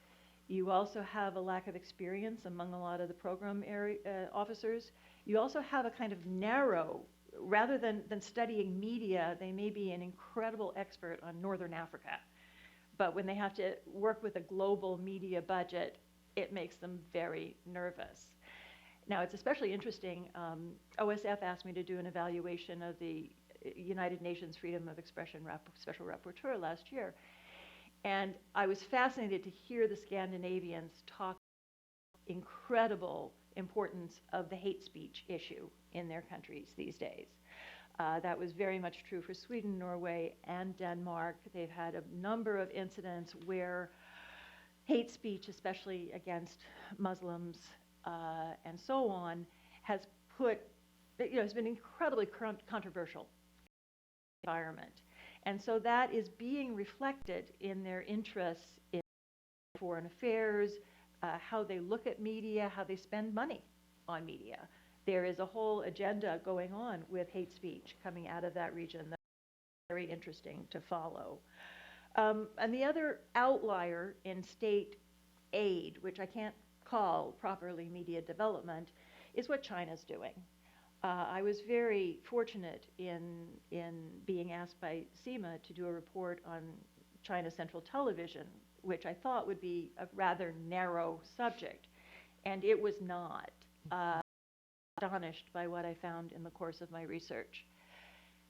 You also have a lack of experience among a lot of the program officers. You also have a kind of narrow, rather than studying media, they may be an incredible expert on Northern Africa. But when they have to work with a global media budget, it makes them very nervous. Now, it's especially interesting. OSF asked me to do an evaluation of the United Nations Freedom of Expression Special Rapporteur last year. And I was fascinated to hear the Scandinavians talk incredible importance of the hate speech issue in their countries these days. That was very much true for Sweden, Norway, and Denmark. They've had a number of incidents where hate speech, especially against Muslims and so on, has been incredibly controversial environment. And so that is being reflected in their interests in foreign affairs, how they look at media, how they spend money on media. There is a whole agenda going on with hate speech coming out of that region that's very interesting to follow. And the other outlier in state aid, which I can't call properly media development, is what China's doing. I was very fortunate in being asked by CIMA to do a report on China Central Television, which I thought would be a rather narrow subject, and it was not. Astonished by what I found in the course of my research.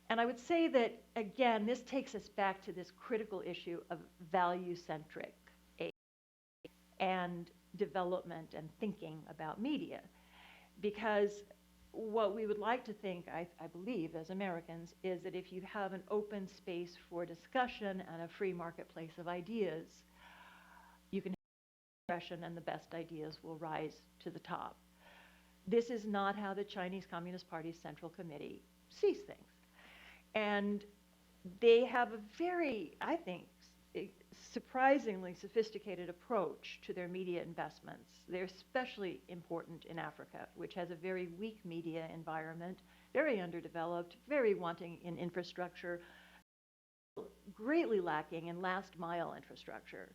And I would say that, again, this takes us back to this critical issue of value-centric aid and development and thinking about media. Because what we would like to think, I believe, as Americans, is that if you have an open space for discussion and a free marketplace of ideas, you can have expression and the best ideas will rise to the top. This is not how the Chinese Communist Party's Central Committee sees things. And they have a very, I think, surprisingly sophisticated approach to their media investments. They're especially important in Africa, which has a very weak media environment, very underdeveloped, very wanting in infrastructure, greatly lacking in last mile infrastructure.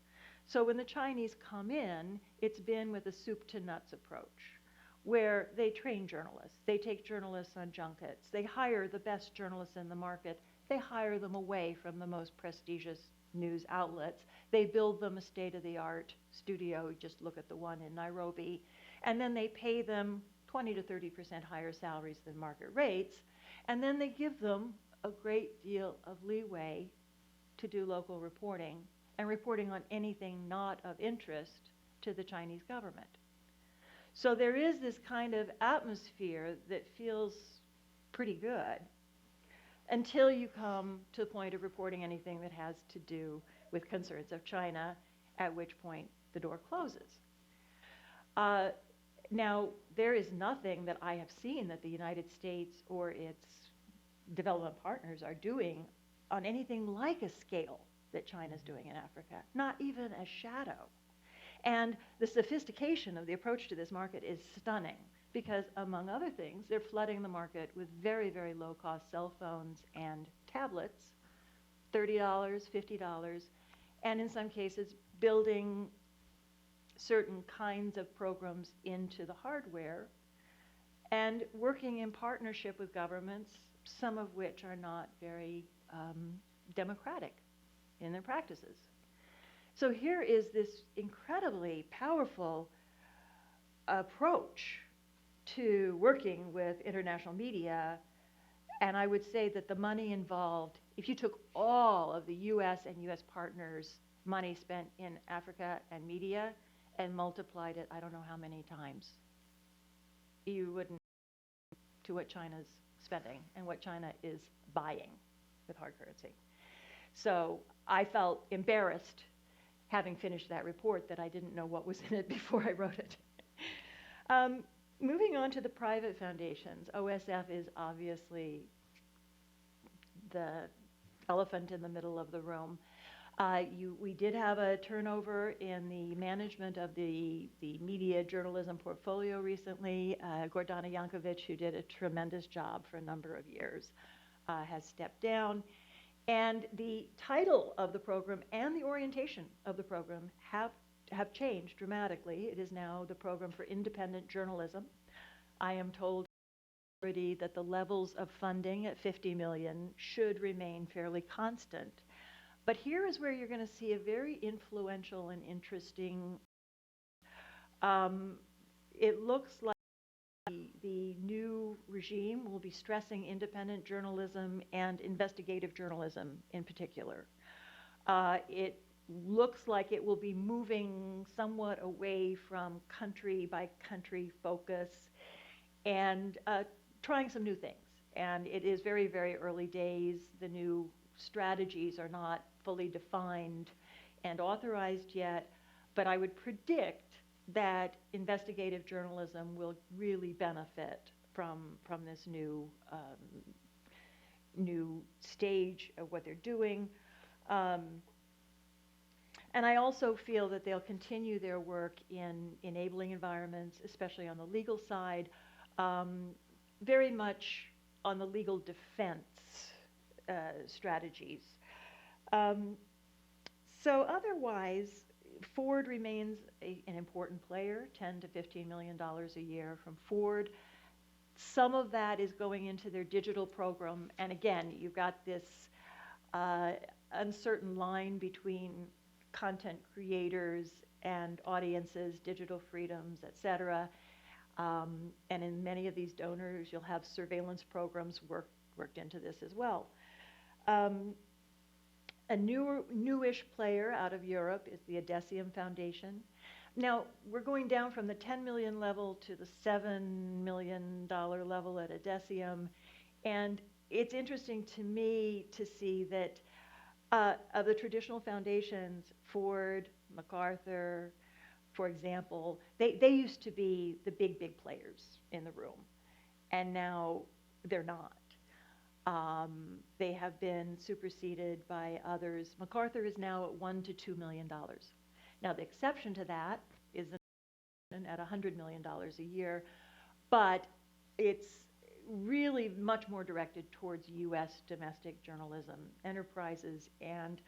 So when the Chinese come in, it's been with a soup to nuts approach, where they train journalists, they take journalists on junkets, they hire the best journalists in the market, they hire them away from the most prestigious news outlets, they build them a state-of-the-art studio, just look at the one in Nairobi, and then they pay them 20 to 30% higher salaries than market rates, and then they give them a great deal of leeway to do local reporting, and reporting on anything not of interest to the Chinese government. So there is this kind of atmosphere that feels pretty good. until you come to the point of reporting anything that has to do with concerns of China, at which point the door closes. Now, there is nothing that I have seen that the United States or its development partners are doing on anything like a scale that China's doing in Africa, not even a shadow. And the sophistication of the approach to this market is stunning because, among other things, they're flooding the market with very, very low-cost cell phones and tablets, $30, $50, and in some cases building certain kinds of programs into the hardware and working in partnership with governments, some of which are not very democratic in their practices. So here is this incredibly powerful approach to working with international media, and I would say that the money involved, if you took all of the US and US partners' money spent in Africa and media and multiplied it, I don't know how many times, you wouldn't to what China's spending and what China is buying with hard currency. So I felt embarrassed having finished that report that I didn't know what was in it before I wrote it. Moving on to the private foundations, OSF is obviously the elephant in the middle of the room. We did have a turnover in the management of the media journalism portfolio recently. Gordana Jankovic, who did a tremendous job for a number of years, has stepped down. And the title of the program and the orientation of the program have changed dramatically. It is now the Program for Independent Journalism. I am told already that the levels of funding at $50 million should remain fairly constant. But here is where you're going to see a very influential and interesting, it looks like the new regime will be stressing independent journalism and investigative journalism in particular. It looks like it will be moving somewhat away from country by country focus and trying some new things. And it is very, very early days. The new strategies are not fully defined and authorized yet, but I would predict that investigative journalism will really benefit from this new stage of what they're doing. And I also feel that they'll continue their work in enabling environments, especially on the legal side, very much on the legal defense strategies. So otherwise, Ford remains an important player, $10 to $15 million a year from Ford. Some of that is going into their digital program. And again, you've got this uncertain line between content creators and audiences, digital freedoms, et cetera. And in many of these donors, you'll have surveillance programs worked into this as well. A newish player out of Europe is the Adesium Foundation. Now, we're going down from the 10 million level to the $7 million level at Adesium. And it's interesting to me to see that of the traditional foundations, Ford, MacArthur, for example, they used to be the big players in the room. And now they're not. They have been superseded by others. MacArthur is now at $1 to $2 million. Now, the exception to that is at $100 million a year, but it's really much more directed towards U.S. domestic journalism enterprises. And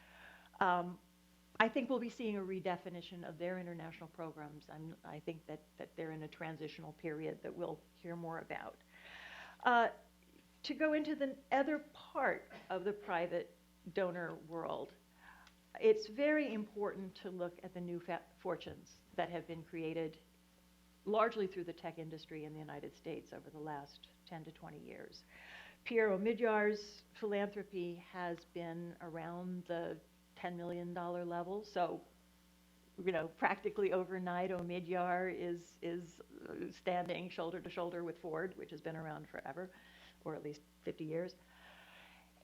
I think we'll be seeing a redefinition of their international programs. I think that they're in a transitional period that we'll hear more about. To go into the other part of the private donor world, it's very important to look at the new fortunes that have been created largely through the tech industry in the United States over the last 10 to 20 years. Pierre Omidyar's philanthropy has been around the $10 million level. So, practically overnight, Omidyar is standing shoulder to shoulder with Ford, which has been around forever, or at least 50 years.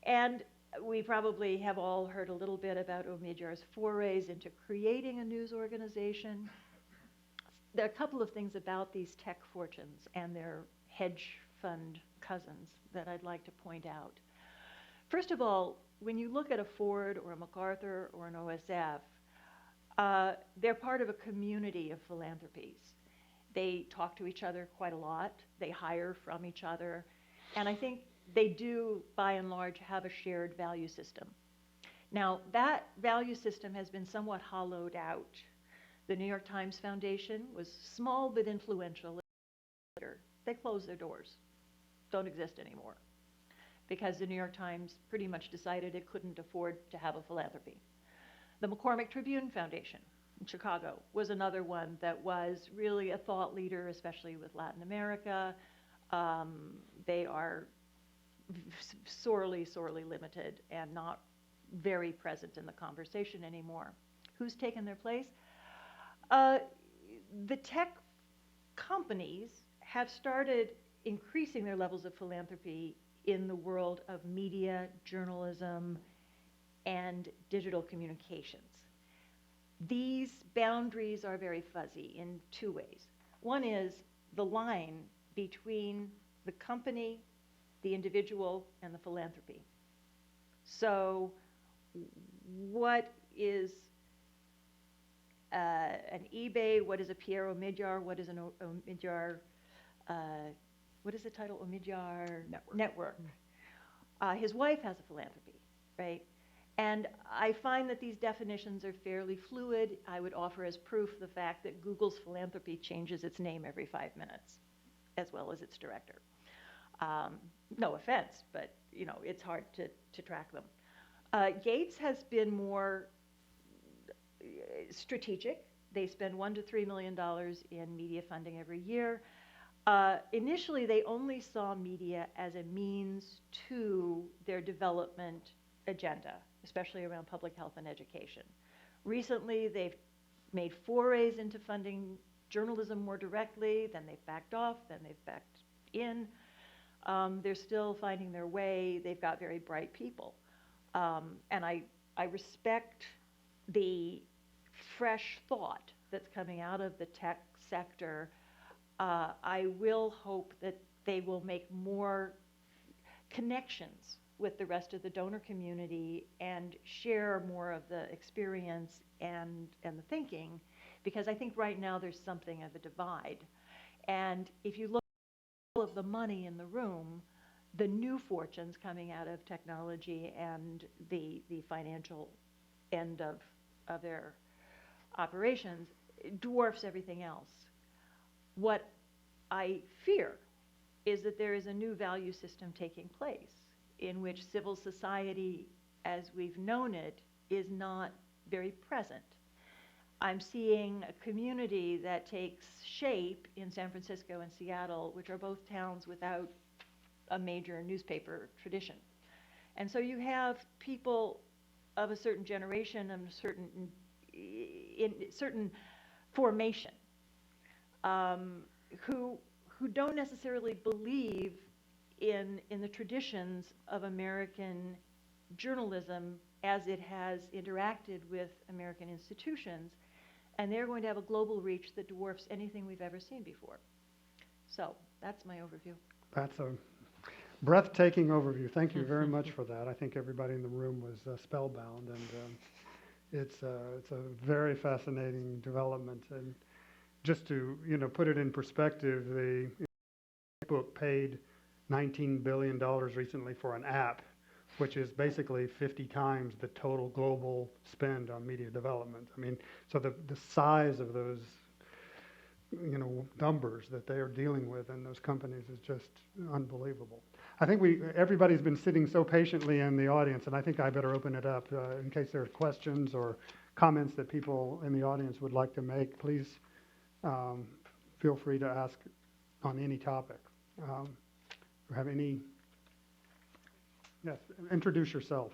And we probably have all heard a little bit about Omidyar's forays into creating a news organization. There are a couple of things about these tech fortunes and their hedge fund cousins that I'd like to point out. First of all, when you look at a Ford or a MacArthur or an OSF, they're part of a community of philanthropies. They talk to each other quite a lot. They hire from each other. And I think they do, by and large, have a shared value system. Now, that value system has been somewhat hollowed out. The New York Times Foundation was small but influential. They closed their doors, don't exist anymore, because the New York Times pretty much decided it couldn't afford to have a philanthropy. The McCormick Tribune Foundation in Chicago was another one that was really a thought leader, especially with Latin America. They are sorely, sorely limited and not very present in the conversation anymore. Who's taken their place? The tech companies have started increasing their levels of philanthropy in the world of media, journalism, and digital communications. These boundaries are very fuzzy in two ways. One is the line between the company, the individual, and the philanthropy. So what is an eBay? What is a Pierre Omidyar? What is an Omidyar? What is the title? Omidyar Network. His wife has a philanthropy, right? And I find that these definitions are fairly fluid. I would offer as proof the fact that Google's philanthropy changes its name every 5 minutes, as well as its director. No offense, but you know, it's hard to track them. Gates has been more strategic. They spend $1 to $3 million in media funding every year. Initially, they only saw media as a means to their development agenda, especially around public health and education. Recently, they've made forays into funding journalism more directly, then they've backed off, then they've backed in. They're still finding their way. They've got very bright people. And I respect the fresh thought that's coming out of the tech sector. I will hope that they will make more connections with the rest of the donor community and share more of the experience and the thinking, because I think right now there's something of a divide. And if you look at all of the money in the room, the new fortunes coming out of technology and the financial end of their operations dwarfs everything else. What I fear is that there is a new value system taking place in which civil society, as we've known it, is not very present. I'm seeing a community that takes shape in San Francisco and Seattle, which are both towns without a major newspaper tradition. And so you have people of a certain generation and a certain formation who don't necessarily believe in the traditions of American journalism as it has interacted with American institutions, and they're going to have a global reach that dwarfs anything we've ever seen before. So that's my overview. That's a breathtaking overview. Thank you very much for that. I think everybody in the room was spellbound, and it's a very fascinating development. And just to put it in perspective, the Facebook paid $19 billion recently for an app, which is basically 50 times the total global spend on media development. I mean, so the size of those numbers that they are dealing with in those companies is just unbelievable. I think everybody's been sitting so patiently in the audience, and I think I better open it up in case there are questions or comments that people in the audience would like to make. Please feel free to ask on any topic. Have any? Yes, introduce yourself.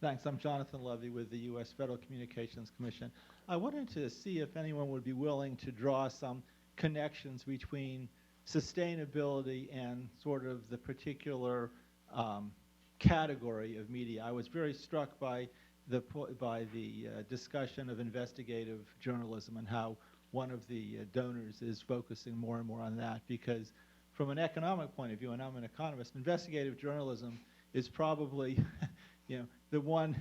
Thanks. I'm Jonathan Levy with the U.S. Federal Communications Commission. I wanted to see if anyone would be willing to draw some connections between sustainability and sort of the particular category of media. I was very struck by the discussion of investigative journalism and how one of the donors is focusing more and more on that, because from an economic point of view, and I'm an economist, investigative journalism is probably the one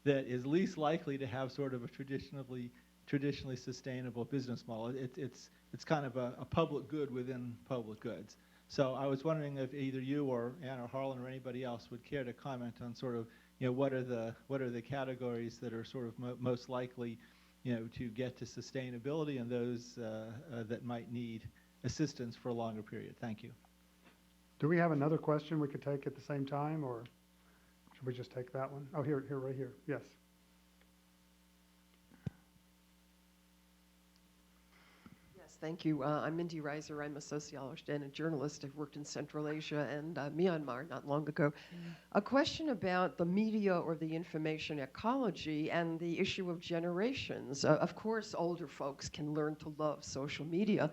that is least likely to have sort of a traditionally sustainable business model. It's kind of a public good within public goods. So I was wondering if either you or Ann or Harlan or anybody else would care to comment on sort of what are the categories that are sort of most likely to get to sustainability, and those that might need assistance for a longer period. Thank you. Do we have another question we could take at the same time, or should we just take that one? Oh, here, right here. Yes. Yes, thank you. I'm Mindy Reiser. I'm a sociologist and a journalist. I've worked in Central Asia and Myanmar not long ago. A question about the media or the information ecology and the issue of generations. Of course, older folks can learn to love social media,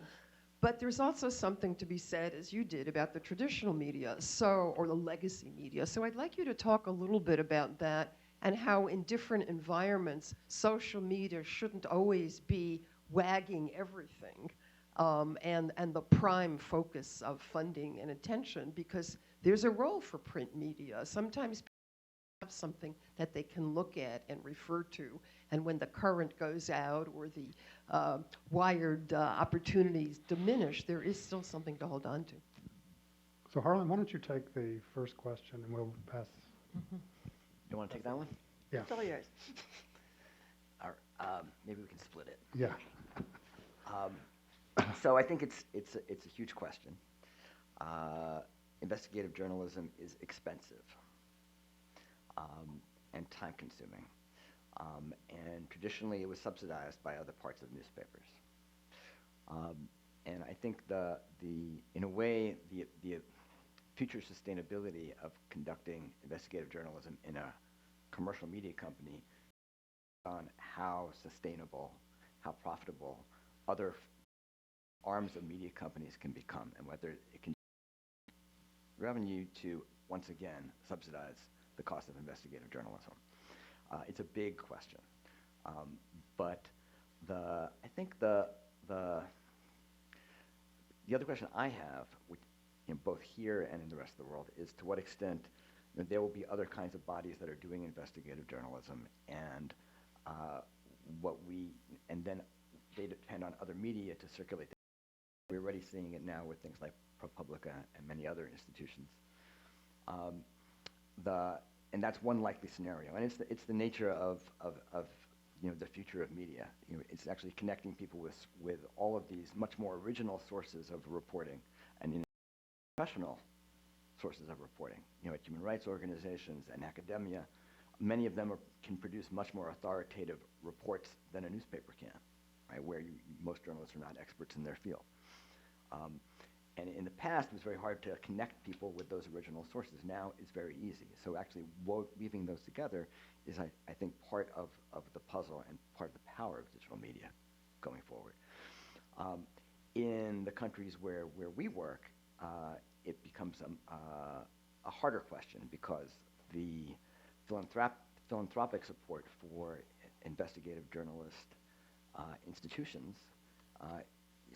but there's also something to be said, as you did, about the traditional media, or the legacy media. So I'd like you to talk a little bit about that and how in different environments, social media shouldn't always be wagging everything and the prime focus of funding and attention, because there's a role for print media. Sometimes people have something that they can look at and refer to, and when the current goes out or the wired opportunities diminish, there is still something to hold on to. So Harlan, why don't you take the first question and we'll pass. You want to take that one? Yeah. It's all yours. Maybe we can split it. Yeah. So I think it's a huge question. Investigative journalism is expensive and time-consuming, and traditionally it was subsidized by other parts of newspapers. And I think in a way the future sustainability of conducting investigative journalism in a commercial media company on how sustainable, how profitable other arms of media companies can become, and whether it can revenue to once again subsidize the cost of investigative journalism. It's a big question, but I think the other question I have, which, both here and in the rest of the world, is to what extent there will be other kinds of bodies that are doing investigative journalism, and then they depend on other media to circulate. We're already seeing it now with things like ProPublica and many other institutions. And that's one likely scenario, and it's the nature of the future of media. It's actually connecting people with all of these much more original sources of reporting and professional sources of reporting. At human rights organizations and academia, many of them can produce much more authoritative reports than a newspaper can, right? Where most journalists are not experts in their field. And in the past, it was very hard to connect people with those original sources. Now it's very easy. So actually weaving those together is, I think, part of the puzzle and part of the power of digital media going forward. In the countries where we work, it becomes a harder question, because the philanthropic support for investigative journalist institutions,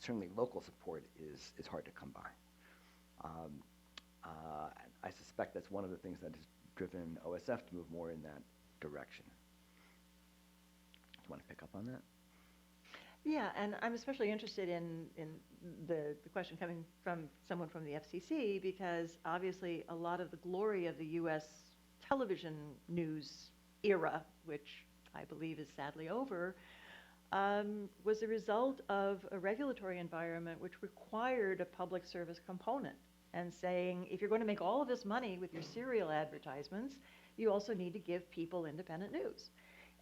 certainly local support is hard to come by. I suspect that's one of the things that has driven OSF to move more in that direction. Do you want to pick up on that? Yeah, and I'm especially interested in the question coming from someone from the FCC, because obviously a lot of the glory of the U.S. television news era, which I believe is sadly over, was a result of a regulatory environment which required a public service component, and saying, if you're going to make all of this money with your serial advertisements, you also need to give people independent news.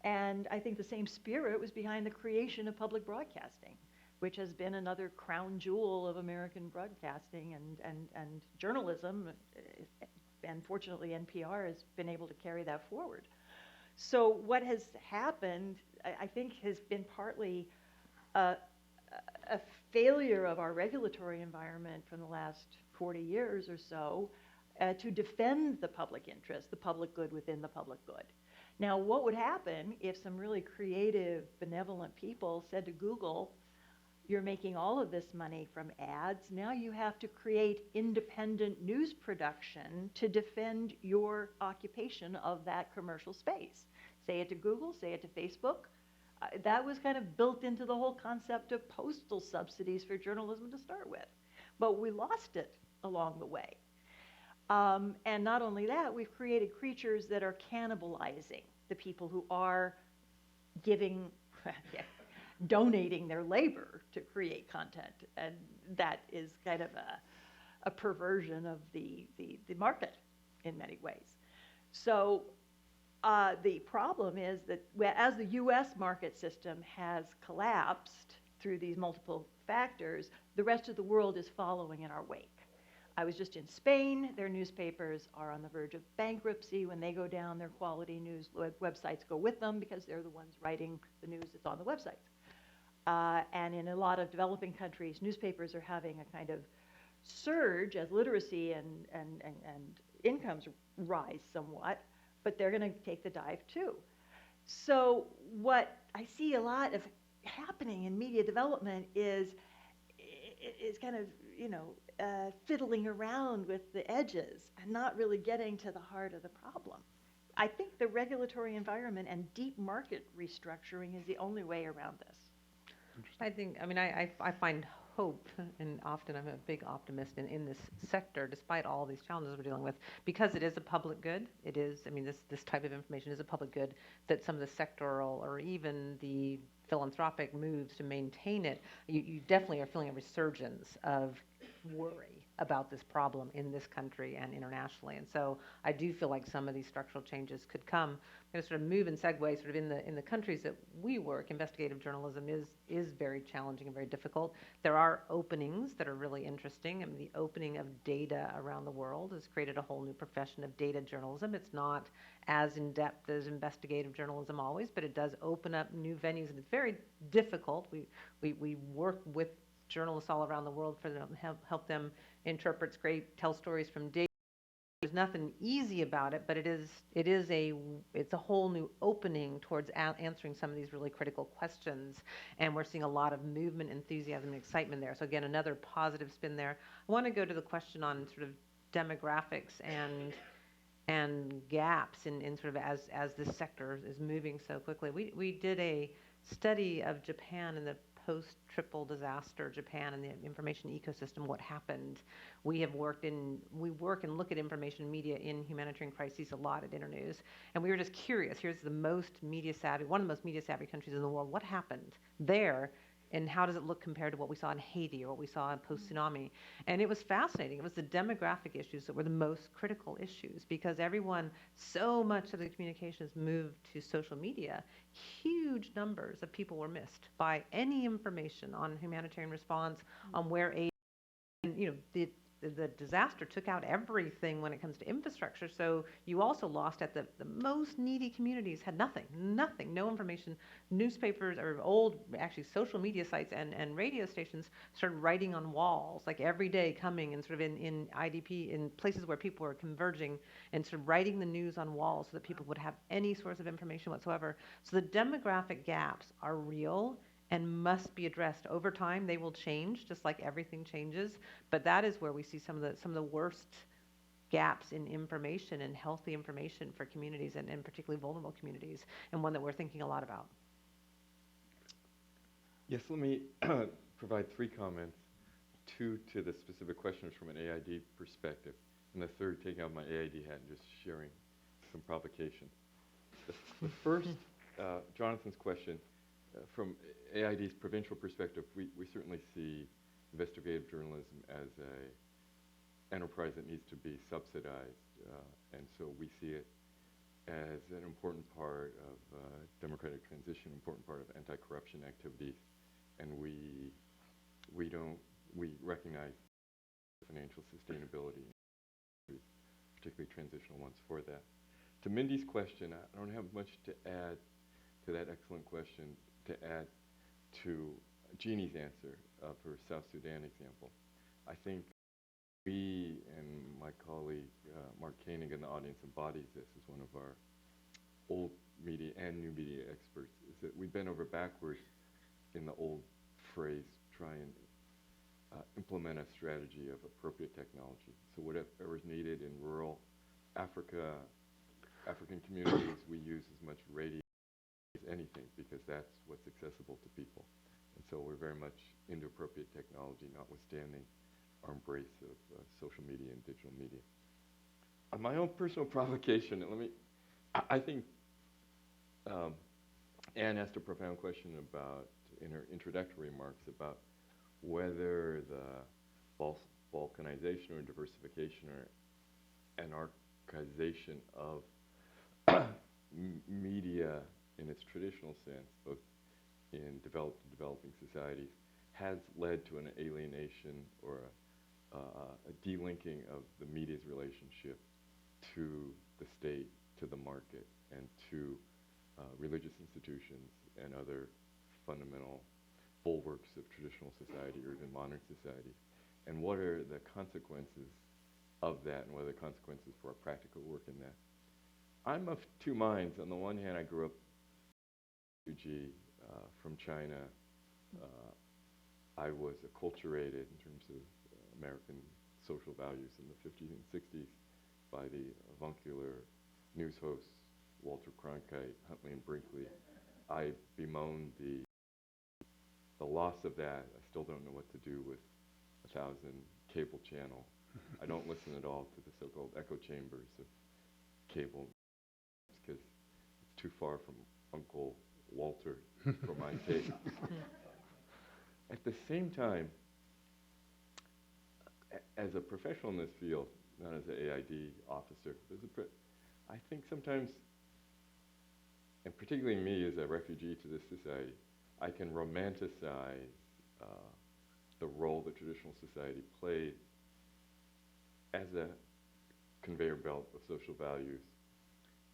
And I think the same spirit was behind the creation of public broadcasting, which has been another crown jewel of American broadcasting and journalism. And fortunately, NPR has been able to carry that forward. So what has happened, I think, has been partly a a failure of our regulatory environment from the last 40 years or so to defend the public interest, the public good within the public good. Now, what would happen if some really creative, benevolent people said to Google, you're making all of this money from ads, now you have to create independent news production to defend your occupation of that commercial space. Say it to Google, say it to Facebook. That was kind of built into the whole concept of postal subsidies for journalism to start with. But we lost it along the way. And not only that, we've created creatures that are cannibalizing the people who are giving, donating their labor to create content. And that is kind of a perversion of the market in many ways. So the problem is that as the US market system has collapsed through these multiple factors, the rest of the world is following in our wake. I was just in Spain. Their newspapers are on the verge of bankruptcy. When they go down, their quality news websites go with them because they're the ones writing the news that's on the websites. And in a lot of developing countries, newspapers are having a kind of surge as literacy and incomes rise somewhat, but they're going to take the dive too. So what I see a lot of happening in media development is kind of, fiddling around with the edges and not really getting to the heart of the problem. I think the regulatory environment and deep market restructuring is the only way around this. I find hope, and often I'm a big optimist in this sector, despite all these challenges we're dealing with, because it is a public good. It is, this type of information is a public good, that some of the sectoral or even the philanthropic moves to maintain it, you definitely are feeling a resurgence of worry about this problem in this country and internationally. And so I do feel like some of these structural changes could come. I'm going to sort of move and segue sort of in the countries that we work. Investigative journalism is very challenging and very difficult. There are openings that are really interesting. The opening of data around the world has created a whole new profession of data journalism. It's not as in-depth as investigative journalism always, but it does open up new venues, and it's very difficult. We work with journalists all around the world for them, help them interpret, scrape, tell stories from data. There's nothing easy about it, but it's a whole new opening towards answering some of these really critical questions, and we're seeing a lot of movement, enthusiasm, and excitement there. So again, another positive spin there. I want to go to the question on sort of demographics and gaps in sort of as this sector is moving so quickly. We did a study of Japan and the post-triple disaster Japan and the information ecosystem, what happened. We work and look at information media in humanitarian crises a lot at Internews, and we were just curious. Here's the most media savvy, one of the most media savvy countries in the world. What happened there? And how does it look compared to what we saw in Haiti or what we saw in post-tsunami? And it was fascinating. It was the demographic issues that were the most critical issues, because so much of the communications moved to social media. Huge numbers of people were missed by any information on humanitarian response, on where aid, and the disaster took out everything when it comes to infrastructure. So you also lost at the most needy communities had nothing, no information. Newspapers or actually social media sites and radio stations started writing on walls, like every day coming and sort of in IDP, in places where people were converging, and sort of writing the news on walls so that people would have any source of information whatsoever. So the demographic gaps are real and must be addressed. Over time, they will change, just like everything changes. But that is where we see some of the worst gaps in information and healthy information for communities, and particularly vulnerable communities, and one that we're thinking a lot about. Yes, let me provide 3 comments, 2 to the specific questions from an AID perspective, and the third taking out my AID hat and just sharing some provocation. The first, Jonathan's question, from AID's provincial perspective, we certainly see investigative journalism as an enterprise that needs to be subsidized, and so we see it as an important part of democratic transition, important part of anti-corruption activities, and we recognize financial sustainability, particularly transitional ones for that. To Mindy's question, I don't have much to add to that excellent question, to add to Jeannie's answer of her South Sudan example. I think we and my colleague Mark Koenig in the audience embodies this as one of our old media and new media experts, is that we bend over backwards in the old phrase, try and implement a strategy of appropriate technology. So whatever is needed in rural Africa, African communities, we use as much radio as anything because that's what's accessible to people. And so we're very much into appropriate technology, notwithstanding our embrace of social media and digital media. On my own personal provocation, I think Anne asked a profound question about, in her introductory remarks, about whether the balkanization or diversification or anarchization of media in its traditional sense, both in developed and developing societies, has led to an alienation or a delinking of the media's relationship to the state, to the market, and to religious institutions and other fundamental bulwarks of traditional society or even modern society. And what are the consequences of that, and what are the consequences for our practical work in that? I'm of two minds. On the one hand, I grew up refugee from China. I was acculturated in terms of American social values in the 50s and 60s by the avuncular news hosts Walter Cronkite, Huntley and Brinkley. I bemoaned the loss of that. I still don't know what to do with 1,000 cable channel. I don't listen at all to the so-called echo chambers of cable because it's too far from Uncle Walter for my taste. At the same time, as a professional in this field, not as an AID officer, I think sometimes, and particularly me as a refugee to this society, I can romanticize the role that traditional society played as a conveyor belt of social values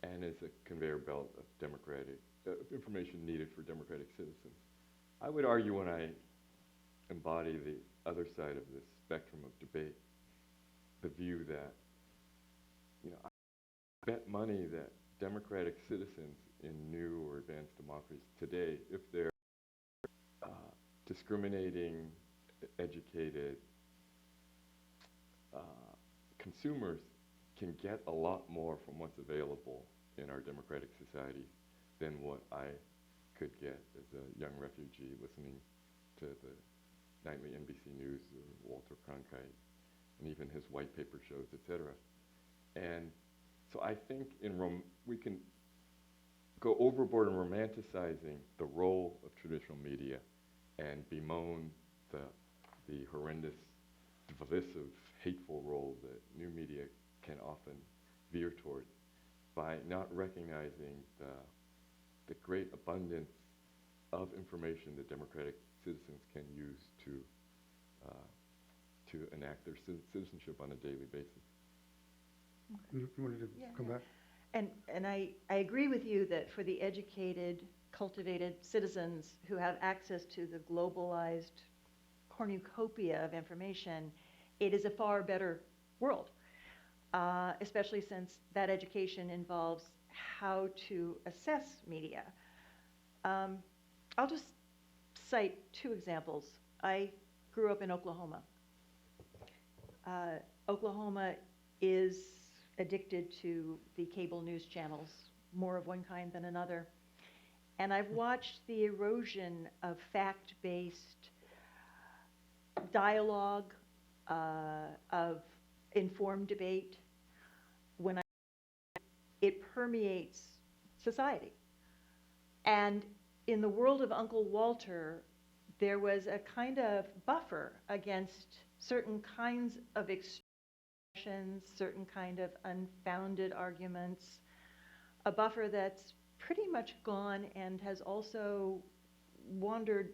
and as a conveyor belt of democratic information needed for democratic citizens. I would argue, when I embody the other side of this spectrum of debate, the view that, I bet money that democratic citizens in new or advanced democracies today, if they're discriminating, educated consumers, can get a lot more from what's available in our democratic societies than what I could get as a young refugee listening to the nightly NBC News or Walter Cronkite and even his white paper shows, etc. And so I think we can go overboard in romanticizing the role of traditional media and bemoan the horrendous, divisive, hateful role that new media can often veer towards by not recognizing the great abundance of information that democratic citizens can use to enact their citizenship on a daily basis. You wanted to come back? And I agree with you that for the educated, cultivated citizens who have access to the globalized cornucopia of information, it is a far better world, especially since that education involves how to assess media. I'll just cite two examples. I grew up in Oklahoma. Oklahoma is addicted to the cable news channels, more of one kind than another. And I've watched the erosion of fact-based dialogue, of informed debate, when it permeates society. And in the world of Uncle Walter, there was a kind of buffer against certain kinds of expressions, certain kind of unfounded arguments, a buffer that's pretty much gone and has also wandered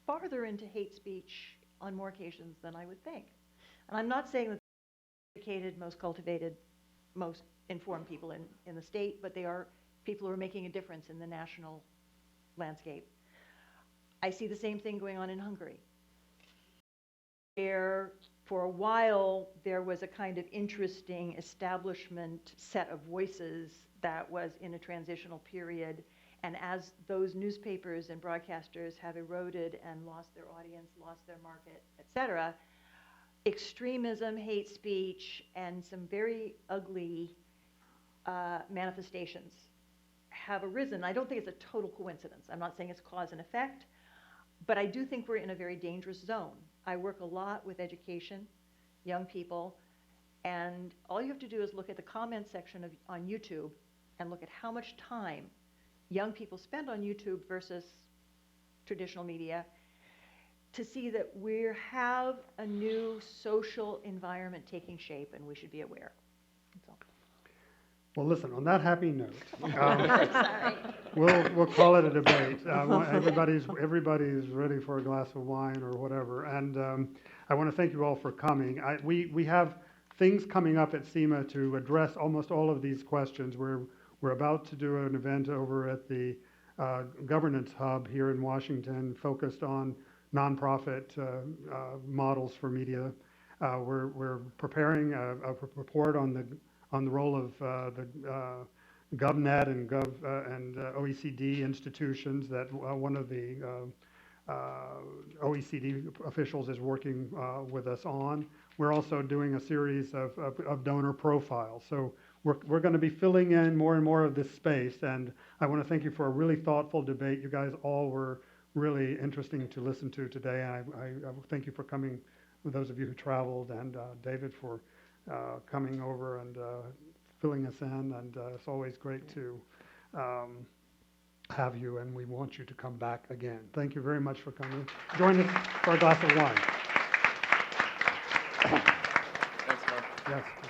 farther into hate speech on more occasions than I would think. And I'm not saying that the educated, most cultivated, most informed people in the state, but they are people who are making a difference in the national landscape. I see the same thing going on in Hungary, where for a while there was a kind of interesting establishment set of voices that was in a transitional period. And as those newspapers and broadcasters have eroded and lost their audience, lost their market, et cetera, extremism, hate speech, and some very ugly manifestations have arisen. I don't think it's a total coincidence. I'm not saying it's cause and effect, but I do think we're in a very dangerous zone. I work a lot with education, young people, and all you have to do is look at the comment section on YouTube and look at how much time young people spend on YouTube versus traditional media to see that we have a new social environment taking shape, and we should be aware. That's all. Well, listen, on that happy note, Sorry. we'll call it a debate. Everybody's ready for a glass of wine or whatever, and I want to thank you all for coming. We have things coming up at SEMA to address almost all of these questions. We're about to do an event over at the Governance Hub here in Washington, focused on nonprofit models for media. We're preparing a report on the role of the GovNet and OECD institutions that one of the OECD officials is working with us on. We're also doing a series of donor profiles. So we're going to be filling in more and more of this space, and I want to thank you for a really thoughtful debate. You guys all were really interesting to listen to today, and I thank you for coming, those of you who traveled, and David for coming over and filling us in, and it's always great to have you, and we want you to come back again. Thank you very much for coming. Join us for a glass of wine. Thanks, Mark. Yes.